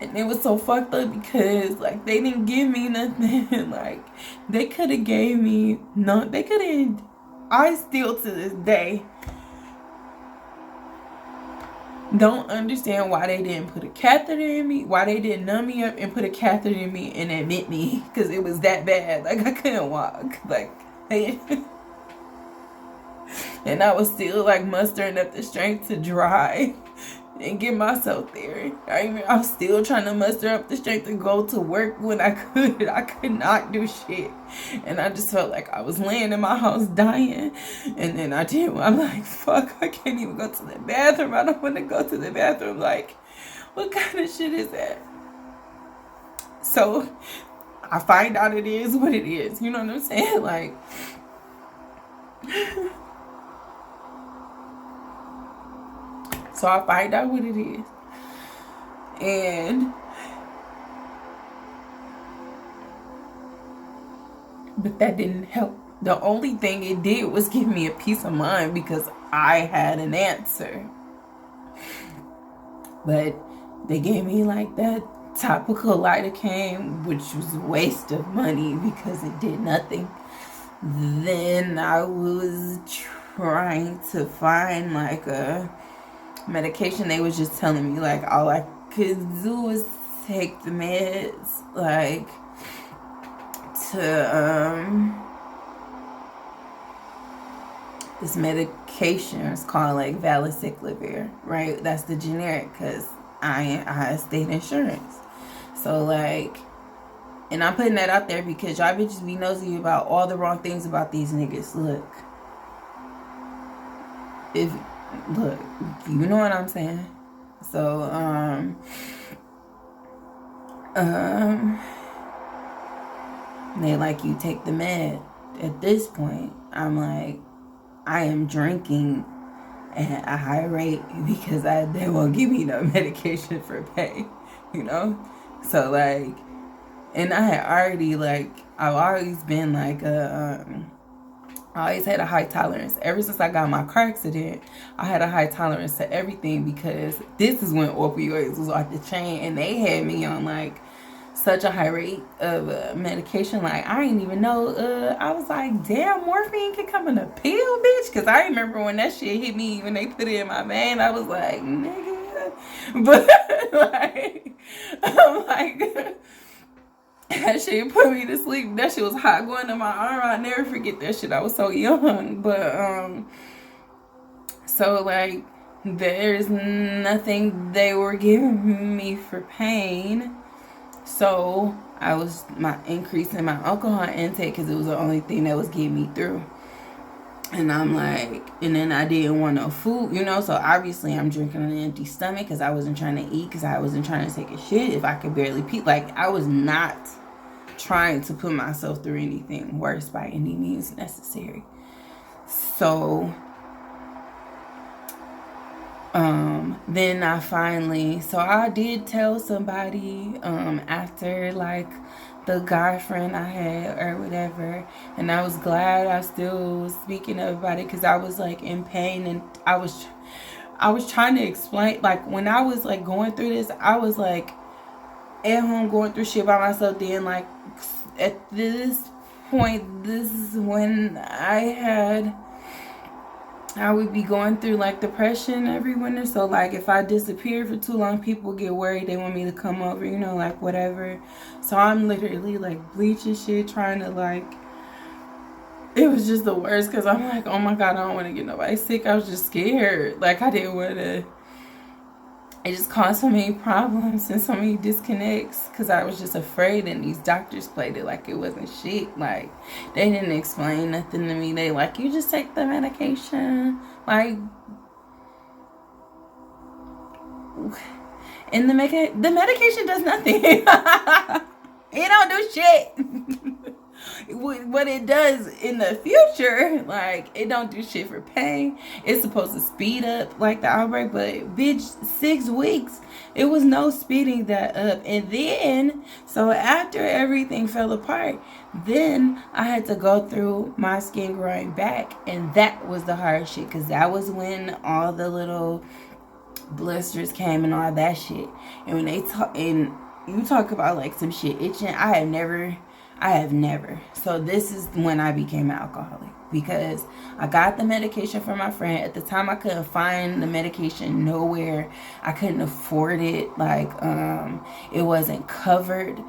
And it was so fucked up because, like, they didn't give me nothing. Like, they could have gave me they could have. I still to this day don't understand why they didn't put a catheter in me, why they didn't numb me up and put a catheter in me and admit me, because it was that bad. Like, I couldn't walk. Like, and I was still, like, mustering up the strength to drive and get myself there. I was still trying to muster up the strength to go to work when I could. I could not do shit. And I just felt like I was laying in my house dying. And then I'm like, fuck, I can't even go to the bathroom. I don't want to go to the bathroom. Like, what kind of shit is that? So I find out it is what it is. You know what I'm saying? Like, so I find out what it is. But that didn't help. The only thing it did was give me a peace of mind, because I had an answer. But they gave me like that topical lidocaine, which was a waste of money because it did nothing. Then I was trying to find like a medication. They was just telling me like all I could do was take the meds, like to this medication is called like valacyclovir, right? That's the generic, because I had state insurance. So like, and I'm putting that out there because y'all bitches be nosy about all the wrong things about these niggas. Look, you know what I'm saying? So, they like, you take the med. At this point, I'm like, I am drinking at a high rate because they won't give me no medication for pain, you know? So like, and I had already like, I've always been like I always had a high tolerance. Ever since I got my car accident, I had a high tolerance to everything, because this is when opioids was off the chain, and they had me on like such a high rate of medication. Like, I didn't even know. I was like, damn, morphine can come in a pill, bitch. Because I remember when that shit hit me, when they put it in my vein, I was like, nigga. But like, I'm like, that shit put me to sleep. That shit was hot going to my arm. I'll never forget that shit. I was so young. But so like, there's nothing they were giving me for pain. So I was increasing my alcohol intake because it was the only thing that was getting me through. And I'm like, and then I didn't want no food, you know. So obviously I'm drinking on an empty stomach because I wasn't trying to eat, because I wasn't trying to take a shit if I could barely pee. Like, I was not trying to put myself through anything worse by any means necessary. So then so I did tell somebody after like the guy friend I had or whatever, and I was glad I still was speaking about it because I was like in pain, and I was trying to explain, like when I was like going through this, I was like at home going through shit by myself. Then like at this point, this is when I would be going through like depression every winter. So like if I disappear for too long, people get worried. They want me to come over, you know, like whatever. So I'm literally like bleaching shit, trying to like, it was just the worst because I'm like, oh my God, I don't want to get nobody sick. I was just scared. Like I didn't want to. It just caused so many problems and so many disconnects because I was just afraid, and these doctors played it like it wasn't shit. Like they didn't explain nothing to me. They like, you just take the medication, like, and the medication does nothing. It don't do shit. What it does in the future, like it don't do shit for pain. It's supposed to speed up like the outbreak, but bitch, 6 weeks it was no speeding that up. And then so after everything fell apart, then I had to go through my skin growing back, and that was the hard shit because that was when all the little blisters came and all that shit. And when they talk, and you talk about like some shit itching, I have never. So this is when I became an alcoholic, because I got the medication from my friend. At the time I couldn't find the medication nowhere. I couldn't afford it. Like it wasn't covered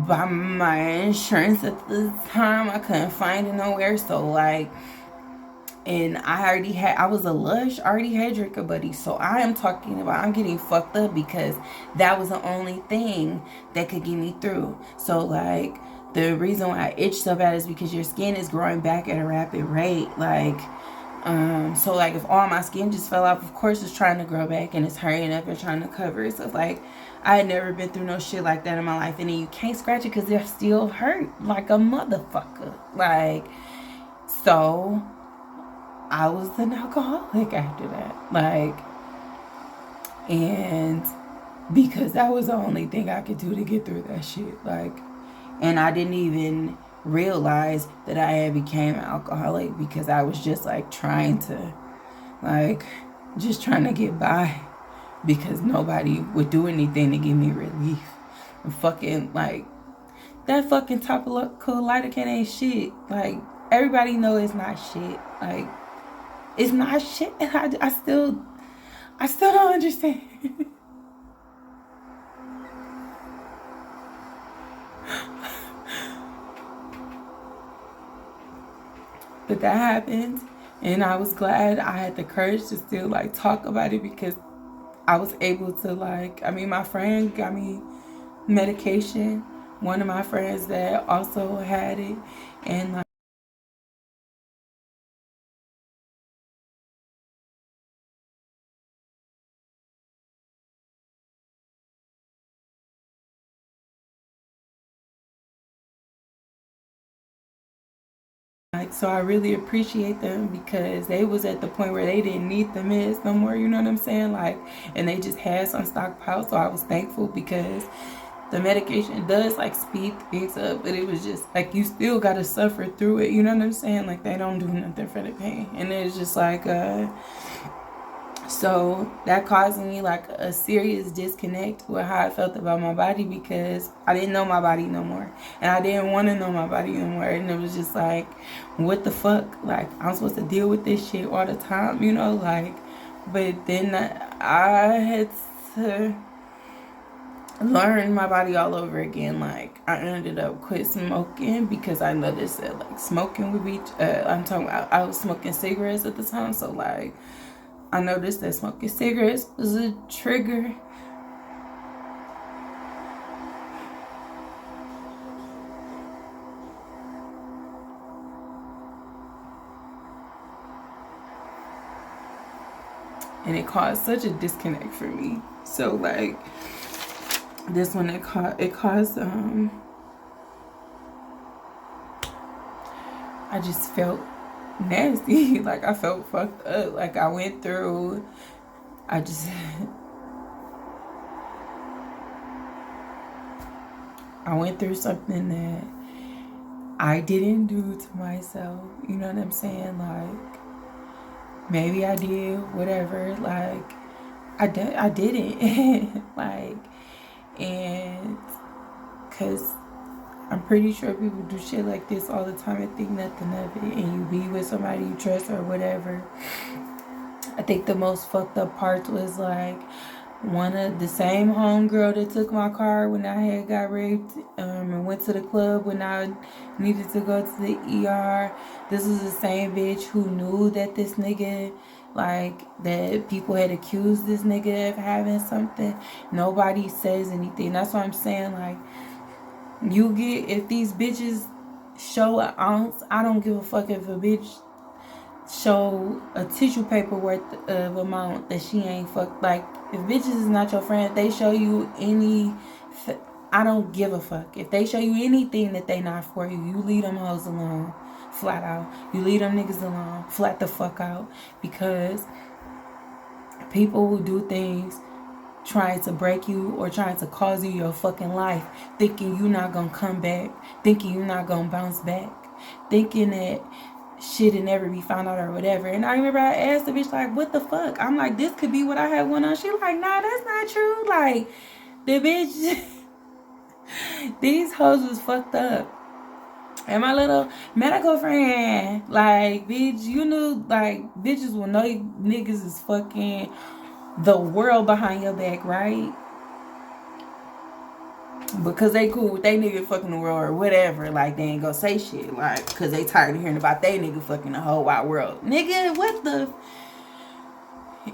by my insurance at the time. I couldn't find it nowhere. So like, and I was a lush, I already had drinker buddy. So I am talking about, I'm getting fucked up because that was the only thing that could get me through. So like, the reason why I itch so bad is because your skin is growing back at a rapid rate. Like, so like if all my skin just fell off, of course it's trying to grow back and it's hurrying up and trying to cover it. So like, I had never been through no shit like that in my life. And then you can't scratch it because they're still hurt like a motherfucker. Like, so I was an alcoholic after that. Like, and because that was the only thing I could do to get through that shit. Like, and I didn't even realize that I had became an alcoholic because I was just like trying to, like, just trying to get by because nobody would do anything to give me relief. And fucking, like, that fucking topical lidocaine ain't shit. Like, everybody know it's not shit. Like, it's not shit. And I still don't understand. But that happened, and I was glad I had the courage to still like talk about it because I was able to like, I mean, my friend got me medication, one of my friends that also had it, and like, so I really appreciate them because they was at the point where they didn't need the meds no more, you know what I'm saying? Like, and they just had some stockpile, so I was thankful because the medication does like speed things up, but it was just like you still gotta suffer through it, you know what I'm saying? Like, they don't do nothing for the pain. And it's just like so that caused me like a serious disconnect with how I felt about my body because I didn't know my body no more. And I didn't want to know my body no more. And it was just like, what the fuck? Like, I'm supposed to deal with this shit all the time, you know? Like, but then I had to learn my body all over again. Like, I ended up quit smoking because I noticed that like smoking would be, I was smoking cigarettes at the time. So like, I noticed that smoking cigarettes was a trigger. And it caused such a disconnect for me. So like, this one, it caused I just felt nasty. Like, I felt fucked up. Like, I went through I just I went through something that I didn't do to myself. You know what I'm saying? Like, maybe I did, whatever. Like, I didn't. Like, and because I'm pretty sure people do shit like this all the time and think nothing of it. And you be with somebody you trust or whatever. I think the most fucked up part was like, one of the same homegirl that took my car when I had got raped and went to the club when I needed to go to the ER. This was the same bitch who knew that this nigga, like, that people had accused this nigga of having something. Nobody says anything. That's what I'm saying. Like, you get, if these bitches show an ounce, I don't give a fuck if a bitch show a tissue paper worth of amount that she ain't fucked. Like, if bitches is not your friend, if they show you any, I don't give a fuck. If they show you anything that they not for you, you leave them hoes alone, flat out. You leave them niggas alone, flat the fuck out. Because people who do things trying to break you or trying to cause you your fucking life, thinking you not gonna come back, thinking you not gonna bounce back, thinking that shit and never be found out or whatever. And I remember I asked the bitch, like, what the fuck? I'm like, this could be what I had one on. She like, nah, that's not true. Like, the bitch, these hoes was fucked up. And my little medical friend, like, bitch, you knew, like, bitches will know niggas is fucking the world behind your back, right? Because they cool with they nigga fucking the world or whatever. Like, they ain't gonna say shit. Like, because they tired of hearing about they nigga fucking the whole wide world. Nigga, what the?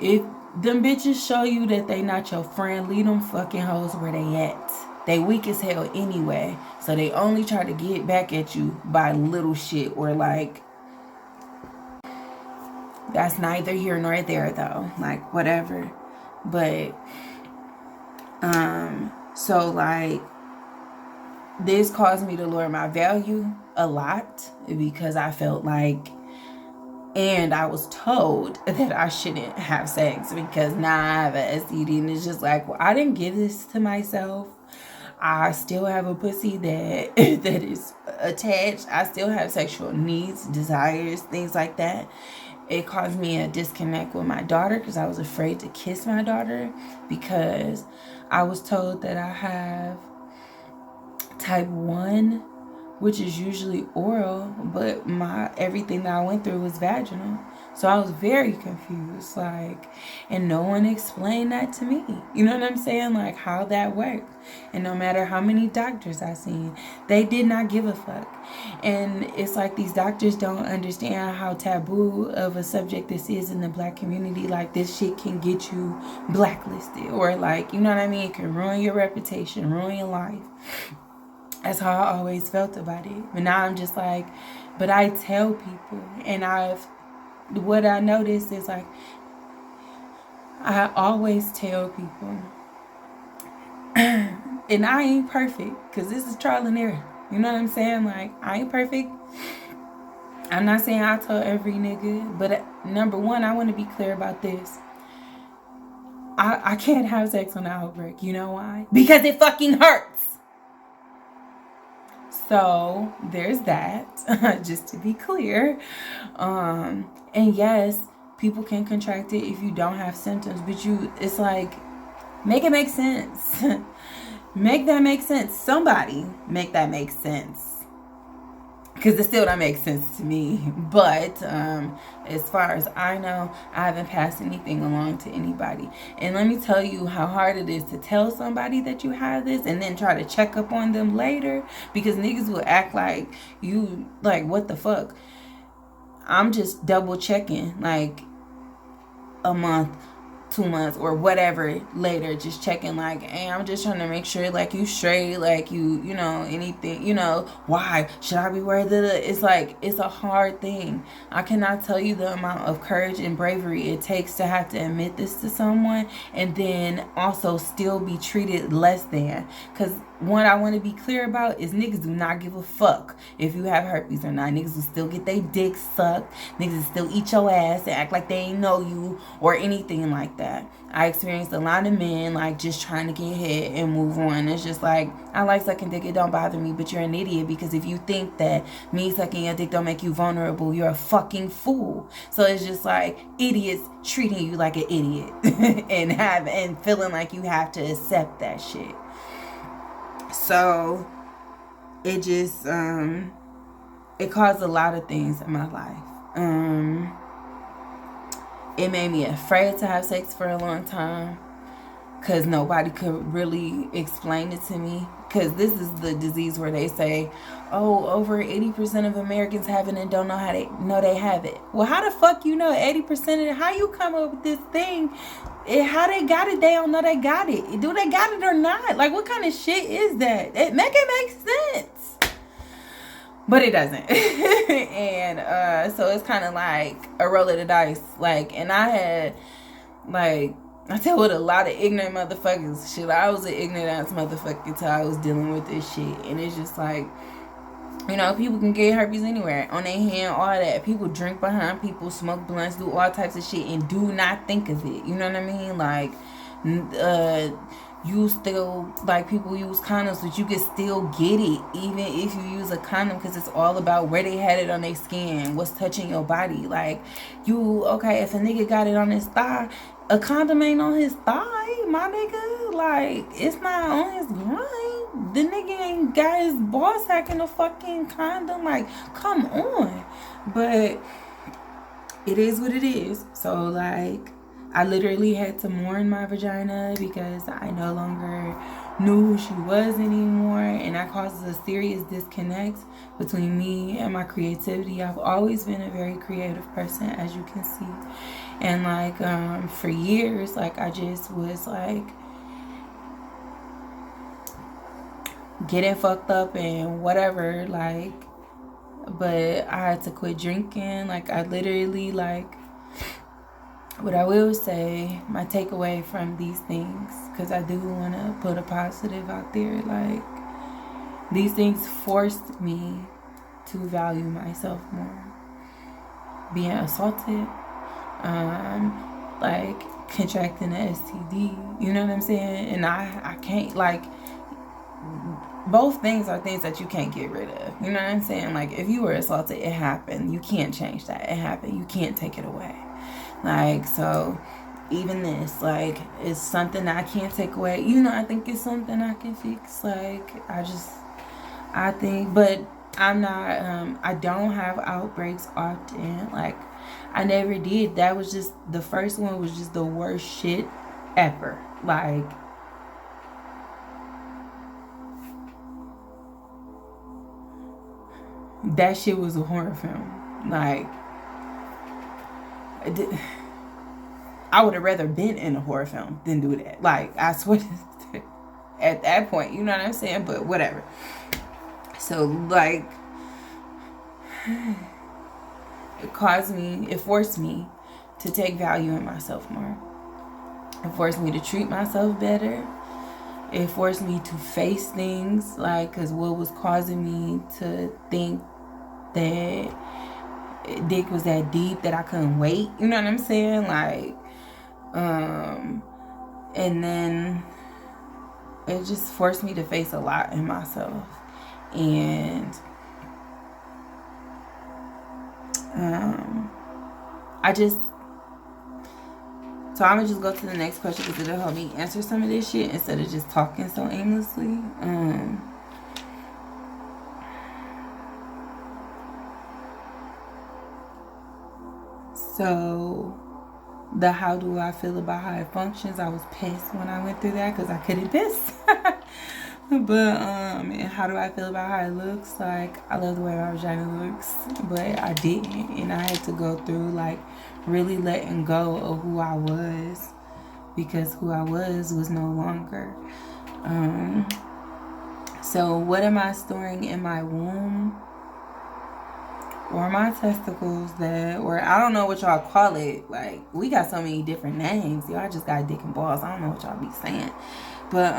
If them bitches show you that they not your friend, leave them fucking hoes where they at. They weak as hell anyway. So they only try to get back at you by little shit. Or like, that's neither here nor there though. Like, whatever. But, so like, this caused me to lower my value a lot because I felt like, and I was told that I shouldn't have sex because now I have an STD, and it's just like, well, I didn't give this to myself. I still have a pussy that is attached. I still have sexual needs, desires, things like that. It caused me a disconnect with my daughter because I was afraid to kiss my daughter because I was told that I have type 1, which is usually oral, but everything that I went through was vaginal. So I was very confused, like, and no one explained that to me. You know what I'm saying? Like, how that worked. And no matter how many doctors I seen, they did not give a fuck. And it's like these doctors don't understand how taboo of a subject this is in the Black community. Like, this shit can get you blacklisted, or like, you know what I mean? It can ruin your reputation, ruin your life. That's how I always felt about it. But now I'm just like, but I tell people, and what I noticed is, like, I always tell people, and I ain't perfect, because this is trial and error. You know what I'm saying? Like, I ain't perfect. I'm not saying I tell every nigga, but number one, I want to be clear about this. I can't have sex on the outbreak. You know why? Because it fucking hurts. So there's that, just to be clear. And yes, people can contract it if you don't have symptoms, but it's like, make it make sense. Make that make sense. Somebody make that make sense. Because it still don't make sense to me. But as far as I know, I haven't passed anything along to anybody. And let me tell you how hard it is to tell somebody that you have this and then try to check up on them later. Because niggas will act like you, like, what the fuck? I'm just double checking, like, a month, 2 months, or whatever later, just checking, like, hey, I'm just trying to make sure, like, you straight, like, you know, anything, you know, why should I be worried that it's like, it's a hard thing. I cannot tell you the amount of courage and bravery it takes to have to admit this to someone and then also still be treated less than. Because what I want to be clear about is niggas do not give a fuck if you have herpes or not. Niggas will still get their dick sucked. Niggas will still eat your ass and act like they ain't know you or anything like that. I experienced a lot of men like just trying to get hit and move on. It's just like, I like sucking dick, it don't bother me, but you're an idiot, because if you think that me sucking your dick don't make you vulnerable, you're a fucking fool. So it's just like idiots treating you like an idiot and feeling like you have to accept that shit. So it just it caused a lot of things in my life. It made me afraid to have sex for a long time, because nobody could really explain it to me. Because this is the disease where they say, oh, over 80% of Americans have it and don't know how they have it. Well, how the fuck you know 80% of it? How you come up with this thing? How they got it, they don't know they got it. Do they got it or not? Like, what kind of shit is that? It makes sense. But it doesn't. And so it's kind of like a roll of the dice. Like, and I had, like, I dealt with a lot of ignorant motherfuckers. Shit, I was an ignorant ass motherfucker until I was dealing with this shit. And it's just like, you know, people can get herpes anywhere, on their hand, all that. People drink behind people, smoke blunts, do all types of shit, and do not think of it. You know what I mean? Like, you still, like, people use condoms, but you can still get it even if you use a condom, because it's all about where they had it on their skin, what's touching your body. Like, okay, if a nigga got it on his thigh, a condom ain't on his thigh, my nigga. Like, it's not on his groin. The nigga ain't got his ball sack in a fucking condom. Like, come on. But it is what it is. So, like, I literally had to mourn my vagina because I no longer knew who she was anymore, and that causes a serious disconnect between me and my creativity. I've always been a very creative person, as you can see, and like for years, like, I just was like getting fucked up and whatever, like, but I had to quit drinking. Like, I literally, like, what I will say, my takeaway from these things, because I do want to put a positive out there, like, these things forced me to value myself more. Being assaulted, like, contracting an STD, you know what I'm saying? And I can't, like, both things are things that you can't get rid of. You know what I'm saying? Like, if you were assaulted, it happened. You can't change that. It happened. You can't take it away. Like, so even this, like, it's something that I can't take away. You know, I think it's something I can fix. Like, I think, but I'm not, I don't have outbreaks often. Like, I never did. That was just, the first one was just the worst shit ever. Like, that shit was a horror film. Like, I would have rather been in a horror film than do that. Like, I swear, at that point, you know what I'm saying? But whatever. So, like, it forced me to take value in myself more. It forced me to treat myself better. It forced me to face things, like, because what was causing me to think that dick was that deep that I couldn't wait, you know what I'm saying? Like, and then it just forced me to face a lot in myself. And so I'm gonna just go to the next question, because it'll help me answer some of this shit instead of just talking so aimlessly. So, how do I feel about how it functions? I was pissed when I went through that because I couldn't piss. But, and how do I feel about how it looks? Like, I love the way my vagina looks, but I didn't. And I had to go through, like, really letting go of who I was, because who I was no longer. So, what am I storing in my womb? Or my testicles, or I don't know what y'all call it. Like, we got so many different names. Y'all just got dick and balls. I don't know what y'all be saying. But,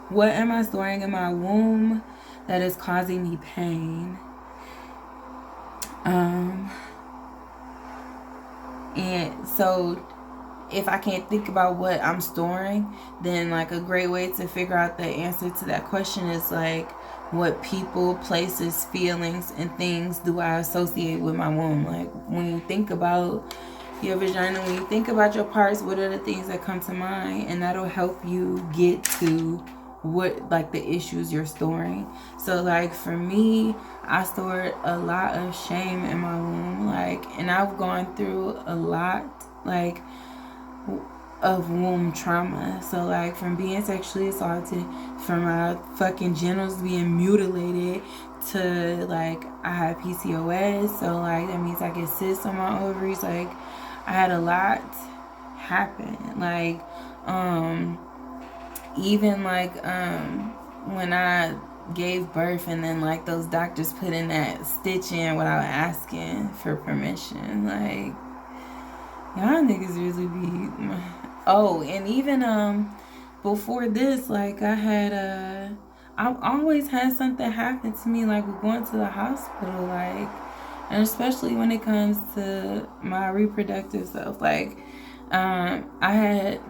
What am I storing in my womb that is causing me pain? And so if I can't think about what I'm storing, then like a great way to figure out the answer to that question is like, what people, places, feelings, and things do I associate with my womb? Like when you think about your vagina, when you think about your parts, what are the things that come to mind? And that'll help you get to what, like, the issues you're storing. So like for me, I stored a lot of shame in my womb, like, and I've gone through a lot, like, of womb trauma. So like from being sexually assaulted, from my fucking genitals being mutilated, to like I had PCOS, so like that means I get cysts on my ovaries. Like I had a lot happen. Like even like when I gave birth, and then like those doctors put in that stitch in without asking for permission. Like y'all niggas really be. Oh, and even before this, like I had I always had something happen to me, like with going to the hospital, like, and especially when it comes to my reproductive self. Like I had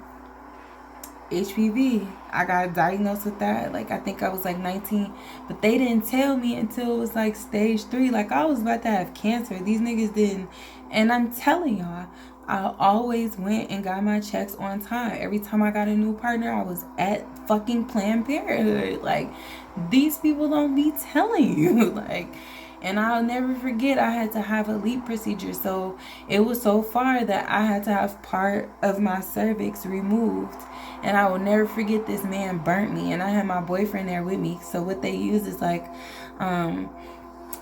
HPV. I got diagnosed with that. Like I think I was like 19, but they didn't tell me until it was like stage 3. Like I was about to have cancer. These niggas didn't. And I'm telling y'all, I always went and got my checks on time. Every time I got a new partner, I was at fucking Planned Parenthood. Like these people don't be telling you. Like, and I'll never forget, I had to have a LEAP procedure. So it was so far that I had to have part of my cervix removed. And I will never forget, this man burnt me. And I had my boyfriend there with me. So what they use is like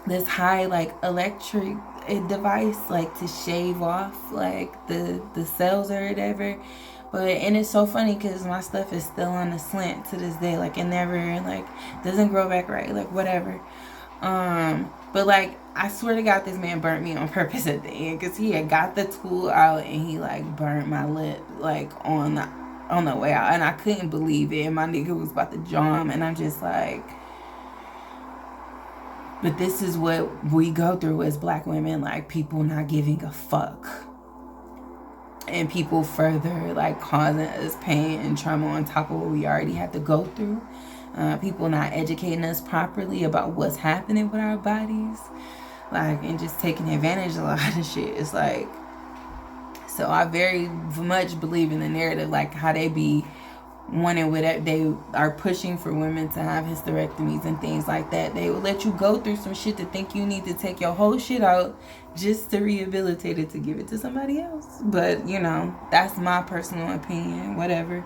this high like electric device, like to shave off like the cells or whatever. But and it's so funny because my stuff is still on the slant to this day. Like it never like doesn't grow back right. Like whatever. But like I swear to God, this man burnt me on purpose at the end, because he had got the tool out and he like burnt my lip like on the way out, and I couldn't believe it. And my nigga was about to jump, and I'm just like, but this is what we go through as Black women, like people not giving a fuck, and people further like causing us pain and trauma on top of what we already have to go through. People not educating us properly about what's happening with our bodies, like, and just taking advantage of a lot of shit. It's like, so I very much believe in the narrative, like how they be wanting what they are pushing for women to have hysterectomies and things like that. They will let you go through some shit to think you need to take your whole shit out just to rehabilitate it to give it to somebody else. But you know, that's my personal opinion, whatever.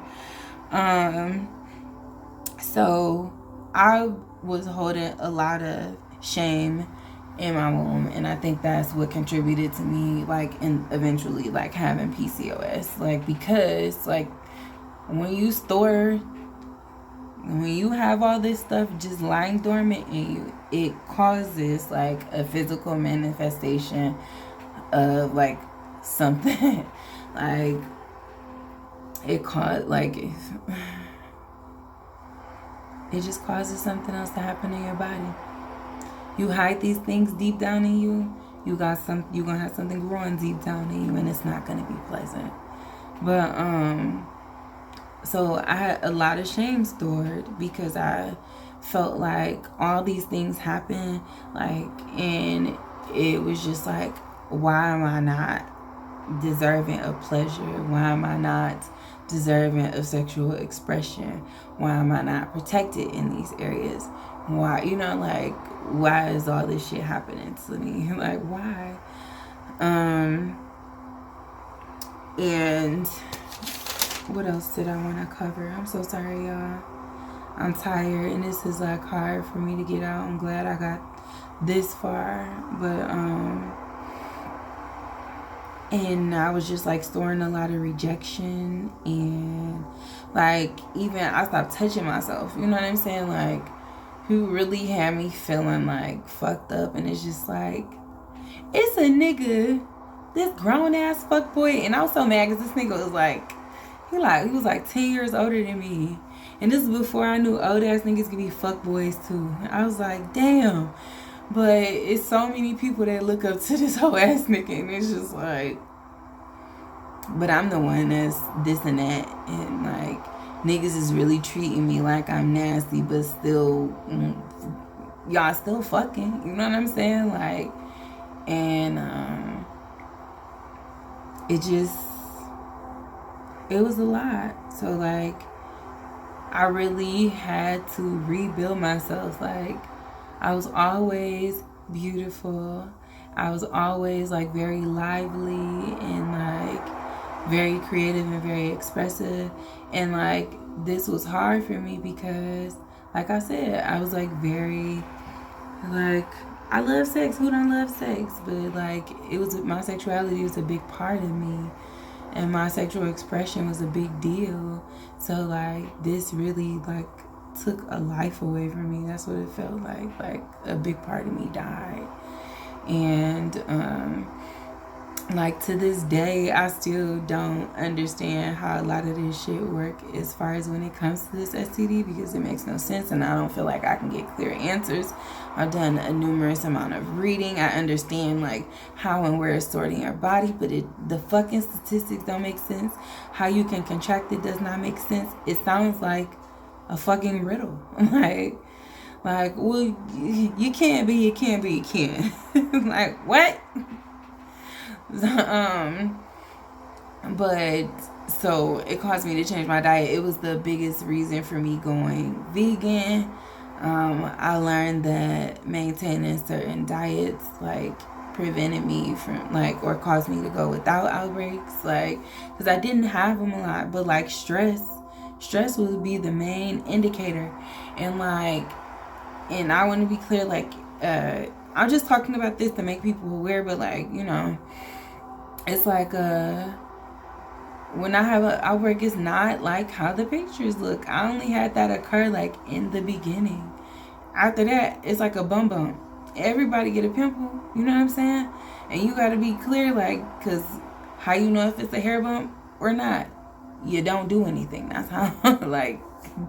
So I was holding a lot of shame in my womb, and I think that's what contributed to me like and eventually like having PCOS. Like because like when you have all this stuff just lying dormant in you, it causes like a physical manifestation of like something. Like it just causes something else to happen in your body. You hide these things deep down in you, you're gonna have something growing deep down in you, and it's not gonna be pleasant. But so I had a lot of shame stored because I felt like all these things happen, like, and it was just like, why am I not deserving of pleasure? Why am I not deserving of sexual expression? Why am I not protected in these areas? Why, you know, like, why is all this shit happening to me? Like, why? And what else did I want to cover? I'm so sorry, y'all. I'm tired, and this is like hard for me to get out. I'm glad I got this far, but and I was just like storing a lot of rejection, and like even I stopped touching myself. You know what I'm saying? Like, who really had me feeling like fucked up, and it's just like, it's a nigga, this grown ass fuck boy, and I was so mad because this nigga was like He was like 10 years older than me. And this is before I knew old ass niggas could be fuckboys too. I was like, damn. But it's so many people that look up to this whole ass nigga, and it's just like, but I'm the one that's this and that, and like, niggas is really treating me like I'm nasty, but still, y'all still fucking, you know what I'm saying? Like, and it was a lot. So like, I really had to rebuild myself. Like, I was always beautiful. I was always like very lively and like very creative and very expressive. And like, this was hard for me because, like I said, I was like very, like, I love sex. Who don't love sex? But like, my sexuality was a big part of me. And my sexual expression was a big deal. So like, this really like took a life away from me. That's what it felt like. Like, a big part of me died. And like, to this day, I still don't understand how a lot of this shit work as far as when it comes to this STD, because it makes no sense, and I don't feel like I can get clear answers. I've done a numerous amount of reading. I understand like how and where it's stored in your body, but the fucking statistics don't make sense. How you can contract it does not make sense. It sounds like a fucking riddle. like, well, you can't be, you can't be, you can't. Like, what? But so it caused me to change my diet. It was the biggest reason for me going vegan. I learned that maintaining certain diets like prevented me from like, or caused me to go without outbreaks, like, because I didn't have them a lot. But like, stress would be the main indicator. And like, and I want to be clear, like, I'm just talking about this to make people aware, but like, you know, it's like when I have an outbreak, it's not like how the pictures look. I only had that occur like in the beginning. After that, it's like a bump. Everybody get a pimple, you know what I'm saying? And you got to be clear, like, because how you know if it's a hair bump or not? You don't do anything. That's how, like,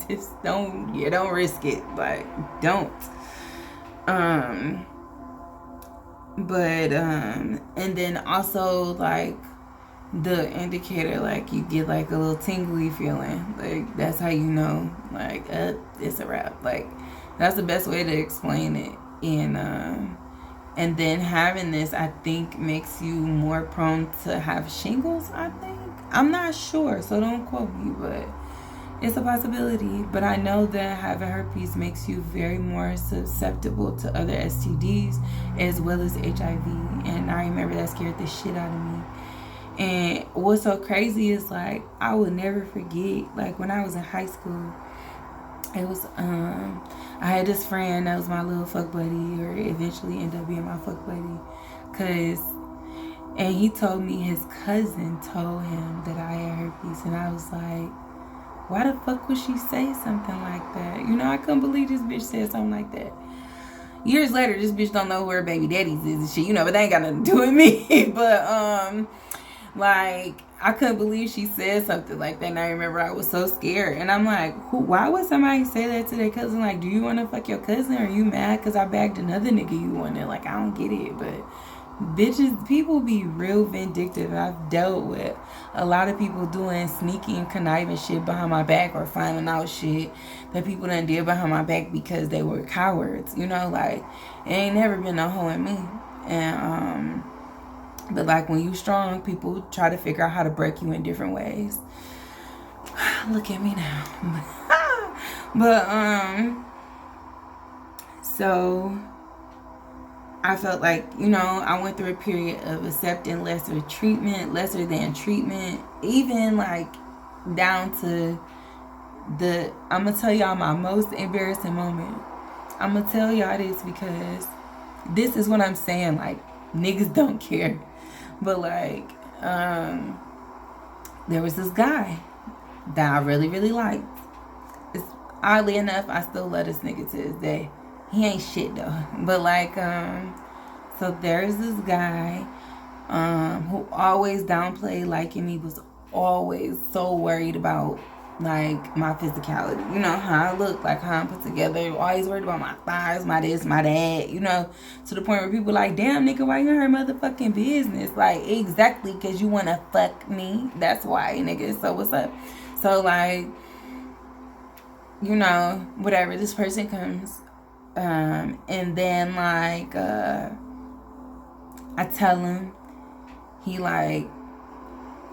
just don't risk it. Like, don't. But and then also like the indicator, like, you get like a little tingly feeling, like that's how you know, like, it's a wrap. Like, that's the best way to explain it. And then having this, I think, makes you more prone to have shingles. I think, I'm not sure, so don't quote me, but it's a possibility. But I know that having herpes makes you very more susceptible to other STDs as well as HIV. And I remember that scared the shit out of me. And what's so crazy is, like, I will never forget, like, when I was in high school, it was, I had this friend that was my little fuck buddy, or eventually ended up being my fuck buddy, and he told me his cousin told him that I had herpes, and I was like, why the fuck would she say something like that? You know, I couldn't believe this bitch said something like that. Years later, this bitch don't know who her baby daddies is and shit, you know, but that ain't got nothing to do with me. But, like, I couldn't believe she said something like that. And I remember I was so scared. And I'm like, why would somebody say that to their cousin? Like, do you want to fuck your cousin? Or are you mad because I bagged another nigga you wanted? Like, I don't get it. But bitches, people be real vindictive. I've dealt with a lot of people doing sneaky and conniving shit behind my back, or finding out shit that people done did behind my back because they were cowards. You know, like, it ain't never been no hoe in me. And, but like, when you strong, people try to figure out how to break you in different ways. Look at me now. But, so I felt like, you know, I went through a period of accepting lesser than treatment, even like down to I'm going to tell y'all my most embarrassing moment. I'm going to tell y'all this because this is what I'm saying. Like, niggas don't care. But like, there was this guy that I really, really liked. Oddly enough, I still love this nigga to this day. He ain't shit though. But like, so there's this guy who always downplayed liking me, was always so worried about like my physicality, you know, how I look, like how I'm put together, always worried about my thighs, my this, my that, you know, to the point where people like, damn nigga, why you in her motherfucking business? Like, exactly, because you want to fuck me, that's why, nigga. So what's up? So like, you know, whatever, this person comes, and then like I tell him, he like,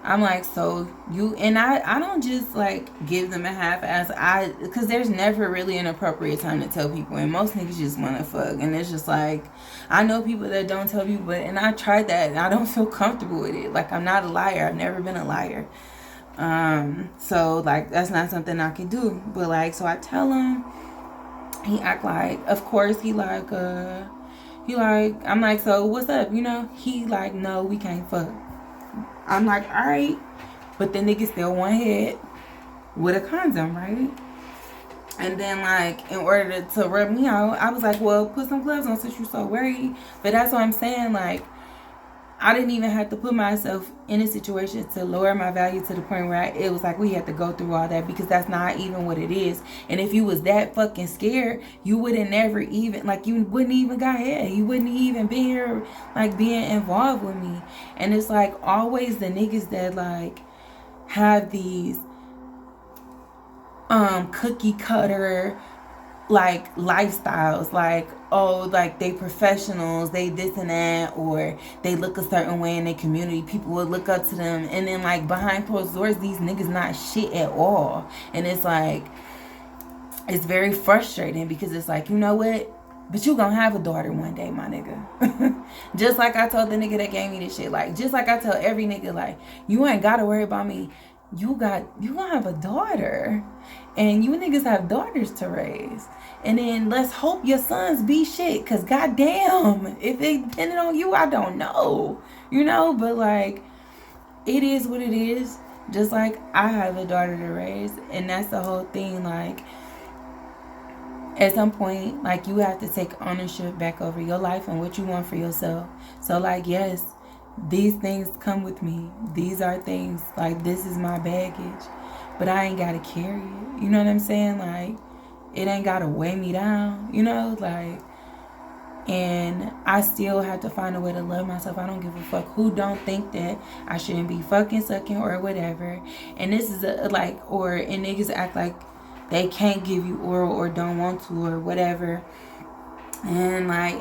I'm like, so you, and I don't just like give them a half ass, because there's never really an appropriate time to tell people, and most niggas just want to fuck, and it's just like, I know people that don't tell people, and I tried that, and I don't feel comfortable with it. Like, I'm not a liar, I've never been a liar, so like, that's not something I can do, but like, so I tell him, he act like, of course, he like, I'm like, so what's up, you know, he like, no, we can't fuck. I'm like, all right, but the nigga still want head with a condom, right? And then like, in order to rub me out, I was like, well, put some gloves on since you're so worried. But that's what I'm saying, like, I didn't even have to put myself in a situation to lower my value to the point where it was like we had to go through all that, because that's not even what it is. And if you was that fucking scared, you would have never even, like, you wouldn't even got head. You wouldn't even be here, like, being involved with me. And it's like always the niggas that like have these cookie cutter like lifestyles, like, oh, like they professionals, they this and that, or they look a certain way in their community, people will look up to them, and then like behind closed doors, these niggas not shit at all. And it's like, it's very frustrating, because it's like, you know what, but you gonna have a daughter one day, my nigga. Just like I told the nigga that gave me this shit, like, just like I tell every nigga, like, you ain't gotta worry about me, you gonna have a daughter, and you niggas have daughters to raise, and then let's hope your sons be shit, because goddamn, if they depended on you, I don't know, you know. But like, it is what it is. Just like I have a daughter to raise, and that's the whole thing. Like, at some point, like, you have to take ownership back over your life and what you want for yourself. So like, yes, these things come with me. These are things, like, this is my baggage, but I ain't gotta carry it. You know what I'm saying? Like, it ain't gotta weigh me down, you know? Like, and I still have to find a way to love myself. I don't give a fuck who don't think that I shouldn't be fucking, sucking, or whatever. And this is like, and niggas act like they can't give you oral or don't want to or whatever. And like,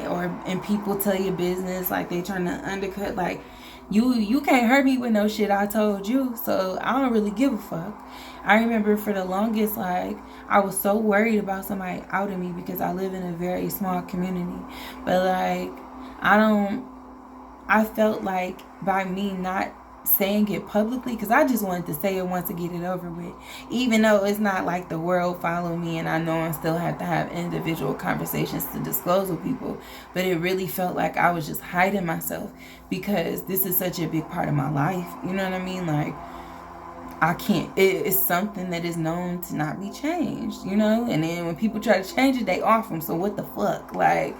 and people tell your business, like they trying to undercut, like, you can't hurt me with no shit I told you, so I don't really give a fuck. I remember for the longest, like, I was so worried about somebody outing me, because I live in a very small community. But like, I felt like by me not saying it publicly, because I just wanted to say it once to get it over with, even though it's not like the world follow me, and I know I still have to have individual conversations to disclose with people, but it really felt like I was just hiding myself, because this is such a big part of my life, you know what I mean? Like, I can't, it's something that is known to not be changed, you know? And then when people try to change it, they off them, so what the fuck? Like,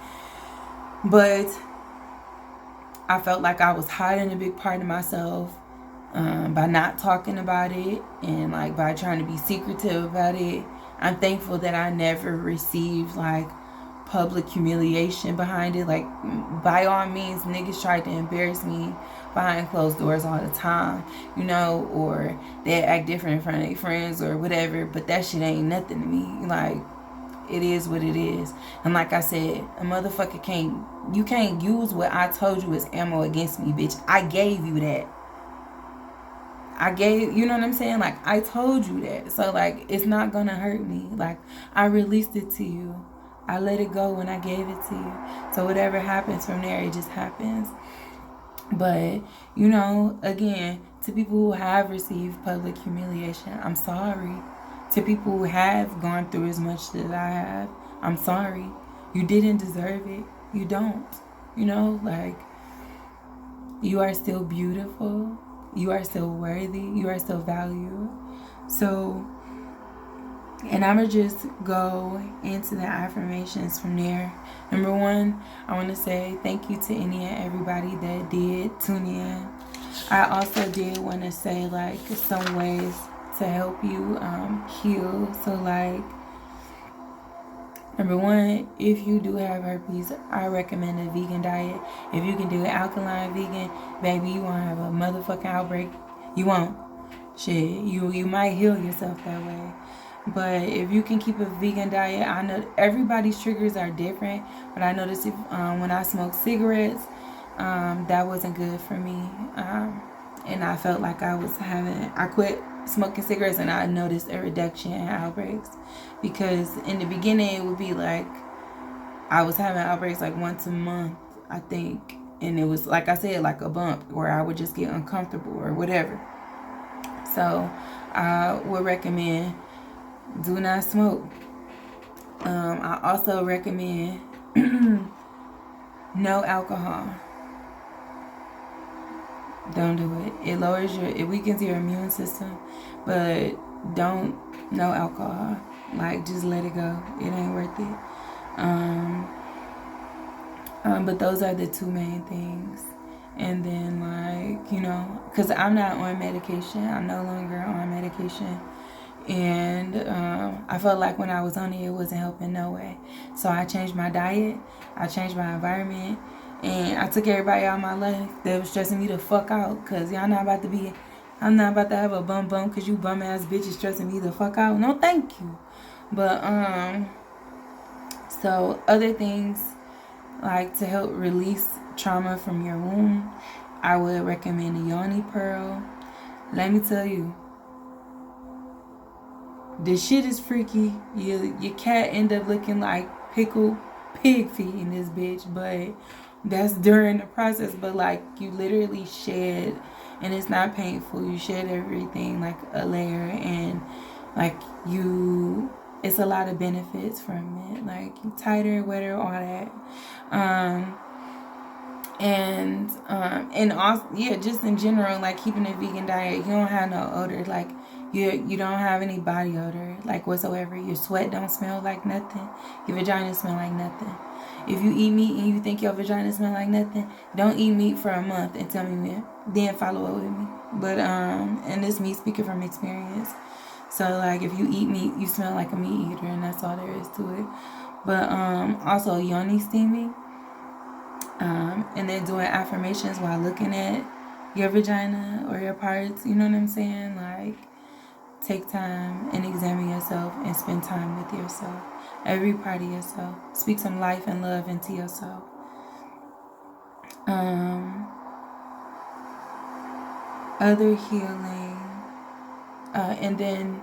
but I felt like I was hiding a big part of myself by not talking about it, and like by trying to be secretive about it. I'm thankful that I never received like public humiliation behind it. Like, by all means, niggas tried to embarrass me behind closed doors all the time, you know, or they act different in front of their friends or whatever, but that shit ain't nothing to me. Like, it is what it is. And like I said, a motherfucker you can't use what I told you as ammo against me, bitch. I gave you that. You know what I'm saying? Like, I told you that. So like, it's not gonna hurt me. Like, I released it to you. I let it go when I gave it to you. So whatever happens from there, it just happens. But, you know, again, to people who have received public humiliation, I'm sorry. To people who have gone through as much as I have, I'm sorry. You didn't deserve it. You don't. You know, like, you are still beautiful. You are still worthy. You are still valued. So, and I'm going to just go into the affirmations from there. Number one, I want to say thank you to any and everybody that did tune in. I also did want to say like some ways to help you heal. So like, number one, if you do have herpes, I recommend a vegan diet. If you can do an alkaline vegan, baby, you won't have a motherfucking outbreak. You won't. Shit, you might heal yourself that way. But if you can keep a vegan diet, I know everybody's triggers are different. But I noticed if when I smoked cigarettes, that wasn't good for me. And I felt like I quit smoking cigarettes and I noticed a reduction in outbreaks. Because in the beginning, it would be like, I was having outbreaks like once a month, I think. And it was, like I said, like a bump where I would just get uncomfortable or whatever. So I would recommend do not smoke. I also recommend no alcohol. Don't do it. It weakens your immune system, but no alcohol. Like, just let it go. It ain't worth it. But those are the two main things. And then, like, because I'm not on medication. I'm no longer on medication. And I felt like when I was on it wasn't helping no way. So I changed my diet. I changed my environment. And I took everybody out of my life that was stressing me the fuck out. Because I'm not about to have a bum because you bum ass bitches stressing me the fuck out. No, thank you. But, so other things, like to help release trauma from your womb, I would recommend a yoni pearl. Let me tell you, this shit is freaky. Your cat end up looking like pickled pig feet in this bitch, but that's during the process. But like, you literally shed, and it's not painful. You shed everything like a layer, and like it's a lot of benefits from it. Like, you tighter, wetter, all that. And also, yeah, just in general, like keeping a vegan diet, you don't have no odor. Like, you don't have any body odor, like, whatsoever. Your sweat don't smell like nothing. Your vagina smell like nothing. If you eat meat and you think your vagina smell like nothing, don't eat meat for a month and tell me when. Then follow up with me. But and this me speaking from experience. So like, if you eat meat, you smell like a meat eater, and that's all there is to it. But also yoni steaming. And then doing affirmations while looking at your vagina or your parts, you know what I'm saying? Like, take time and examine yourself and spend time with yourself. Every part of yourself. Speak some life and love into yourself. Other healing. And then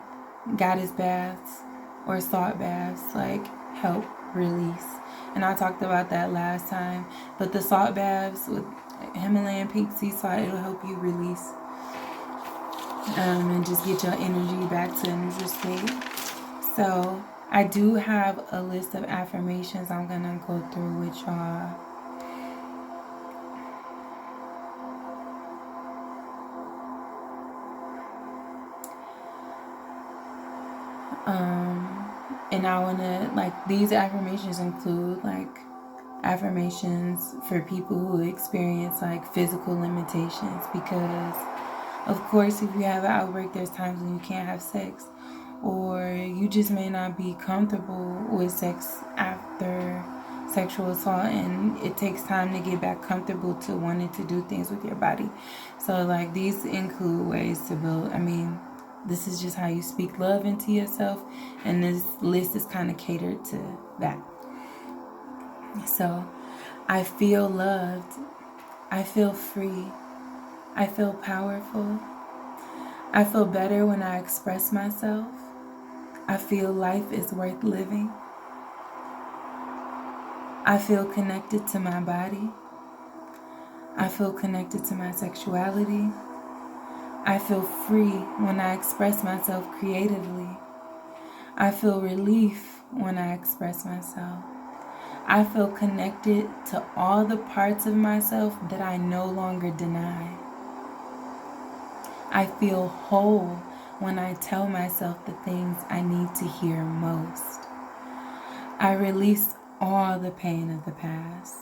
goddess baths or salt baths, like, help release. And I talked about that last time. But the salt baths with Himalayan pink sea salt, it'll help you release. And just get your energy back to a neutral state. So I do have a list of affirmations I'm going to go through with y'all. And I want to, like, these affirmations include, like, affirmations for people who experience, like, physical limitations. Because, of course, if you have an outbreak, there's times when you can't have sex. Or you just may not be comfortable with sex after sexual assault. And it takes time to get back comfortable to wanting to do things with your body. So, like, these include ways to build, this is just how you speak love into yourself, and this list is kind of catered to that. So, I feel loved. I feel free. I feel powerful. I feel better when I express myself. I feel life is worth living. I feel connected to my body. I feel connected to my sexuality. I feel free when I express myself creatively. I feel relief when I express myself. I feel connected to all the parts of myself that I no longer deny. I feel whole when I tell myself the things I need to hear most. I release all the pain of the past.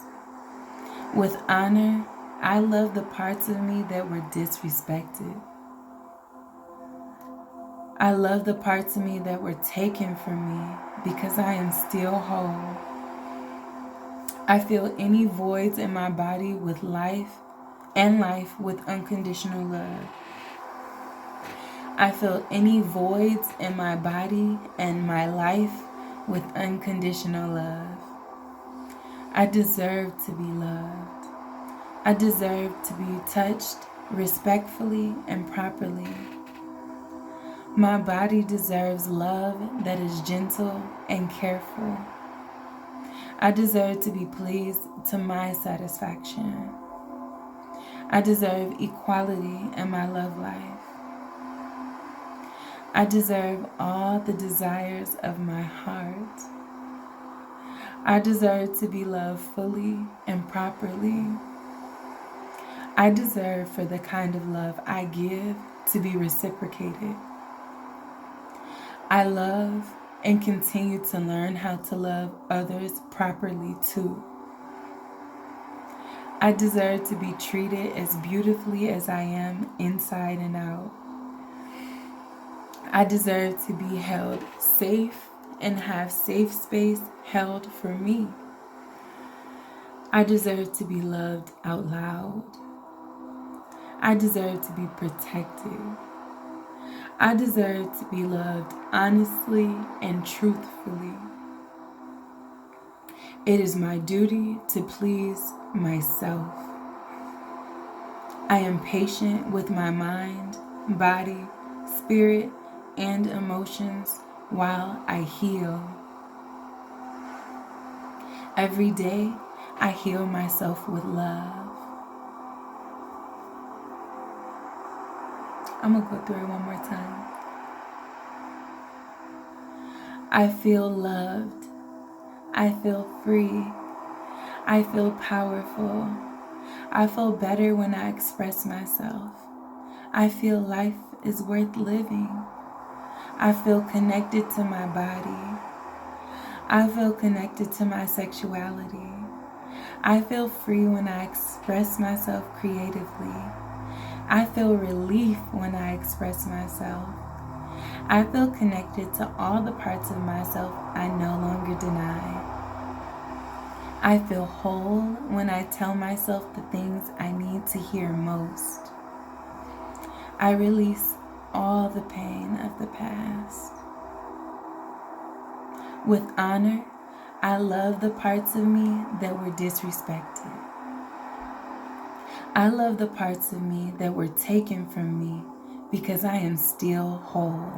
With honor, I love the parts of me that were disrespected. I love the parts of me that were taken from me because I am still whole. I fill any voids in my body with life with unconditional love. I fill any voids in my body and my life with unconditional love. I deserve to be loved. I deserve to be touched respectfully and properly. My body deserves love that is gentle and careful. I deserve to be pleased to my satisfaction. I deserve equality in my love life. I deserve all the desires of my heart. I deserve to be loved fully and properly. I deserve for the kind of love I give to be reciprocated. I love and continue to learn how to love others properly too. I deserve to be treated as beautifully as I am inside and out. I deserve to be held safe and have safe space held for me. I deserve to be loved out loud. I deserve to be protected. I deserve to be loved honestly and truthfully. It is my duty to please myself. I am patient with my mind, body, spirit, and emotions while I heal. Every day, I heal myself with love. I'm going to go through it one more time. I feel loved. I feel free. I feel powerful. I feel better when I express myself. I feel life is worth living. I feel connected to my body. I feel connected to my sexuality. I feel free when I express myself creatively. I feel relief when I express myself. I feel connected to all the parts of myself I no longer deny. I feel whole when I tell myself the things I need to hear most. I release all the pain of the past. With honor, I love the parts of me that were disrespected. I love the parts of me that were taken from me because I am still whole.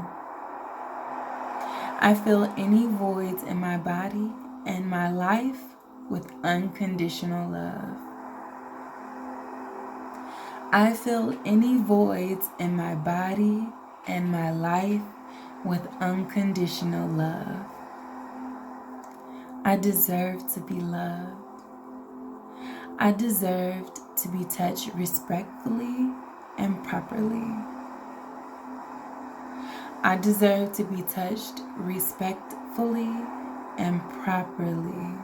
I fill any voids in my body and my life with unconditional love. I fill any voids in my body and my life with unconditional love. I deserve to be loved. I deserved to be touched respectfully and properly. I deserve to be touched respectfully and properly.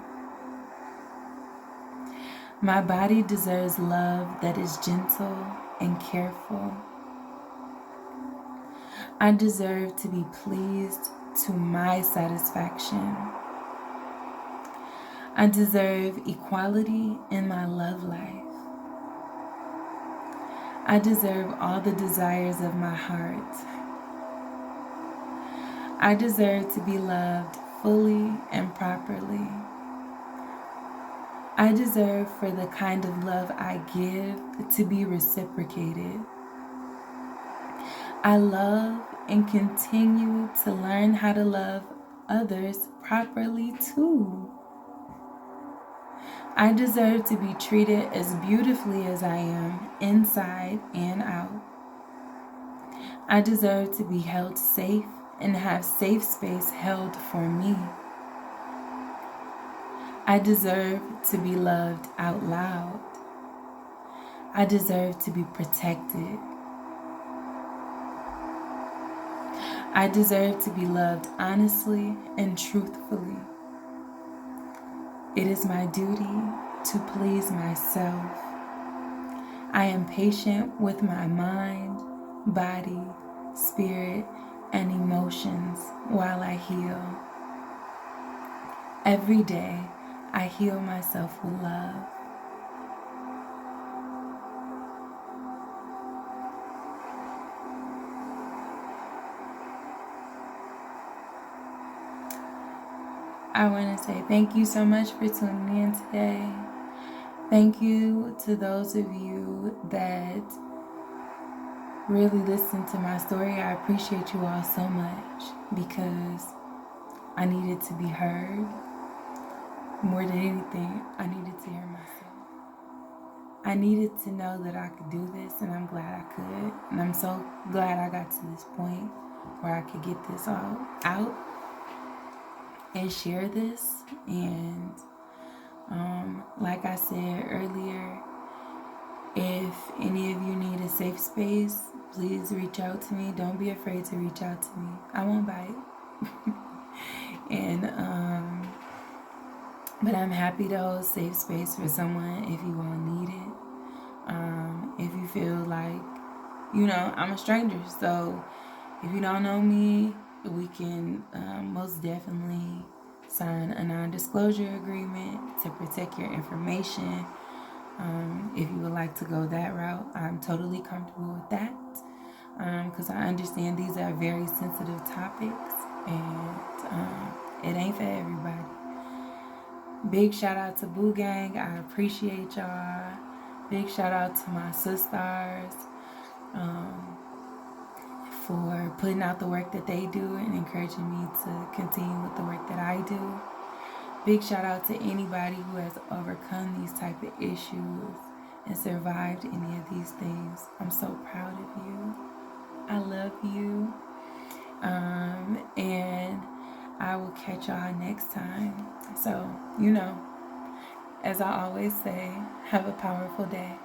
My body deserves love that is gentle and careful. I deserve to be pleased to my satisfaction. I deserve equality in my love life. I deserve all the desires of my heart. I deserve to be loved fully and properly. I deserve for the kind of love I give to be reciprocated. I love and continue to learn how to love others properly too. I deserve to be treated as beautifully as I am, inside and out. I deserve to be held safe and have safe space held for me. I deserve to be loved out loud. I deserve to be protected. I deserve to be loved honestly and truthfully. It is my duty to please myself. I am patient with my mind, body, spirit, and emotions while I heal. Every day, I heal myself with love. I want to say thank you so much for tuning in today. Thank you to those of you that really listened to my story. I appreciate you all so much because I needed to be heard. More than anything, I needed to hear myself. I needed to know that I could do this, and I'm glad I could. And I'm so glad I got to this point where I could get this all out and share this. And like I said earlier, if any of you need a safe space, please reach out to me. Don't be afraid to reach out to me. I won't bite. And but I'm happy to hold safe space for someone if you all need it. If you feel like, I'm a stranger, so if you don't know me, we can most definitely sign a non-disclosure agreement to protect your information. If you would like to go that route, I'm totally comfortable with that, because I understand these are very sensitive topics, and it ain't for everybody. Big shout out to Boo Gang. I appreciate y'all. Big shout out to my sisters for putting out the work that they do and encouraging me to continue with the work that I do. Big shout out to anybody who has overcome these type of issues and survived any of these things. I'm so proud of you. I love you. And I will catch y'all next time. So, as I always say, have a powerful day.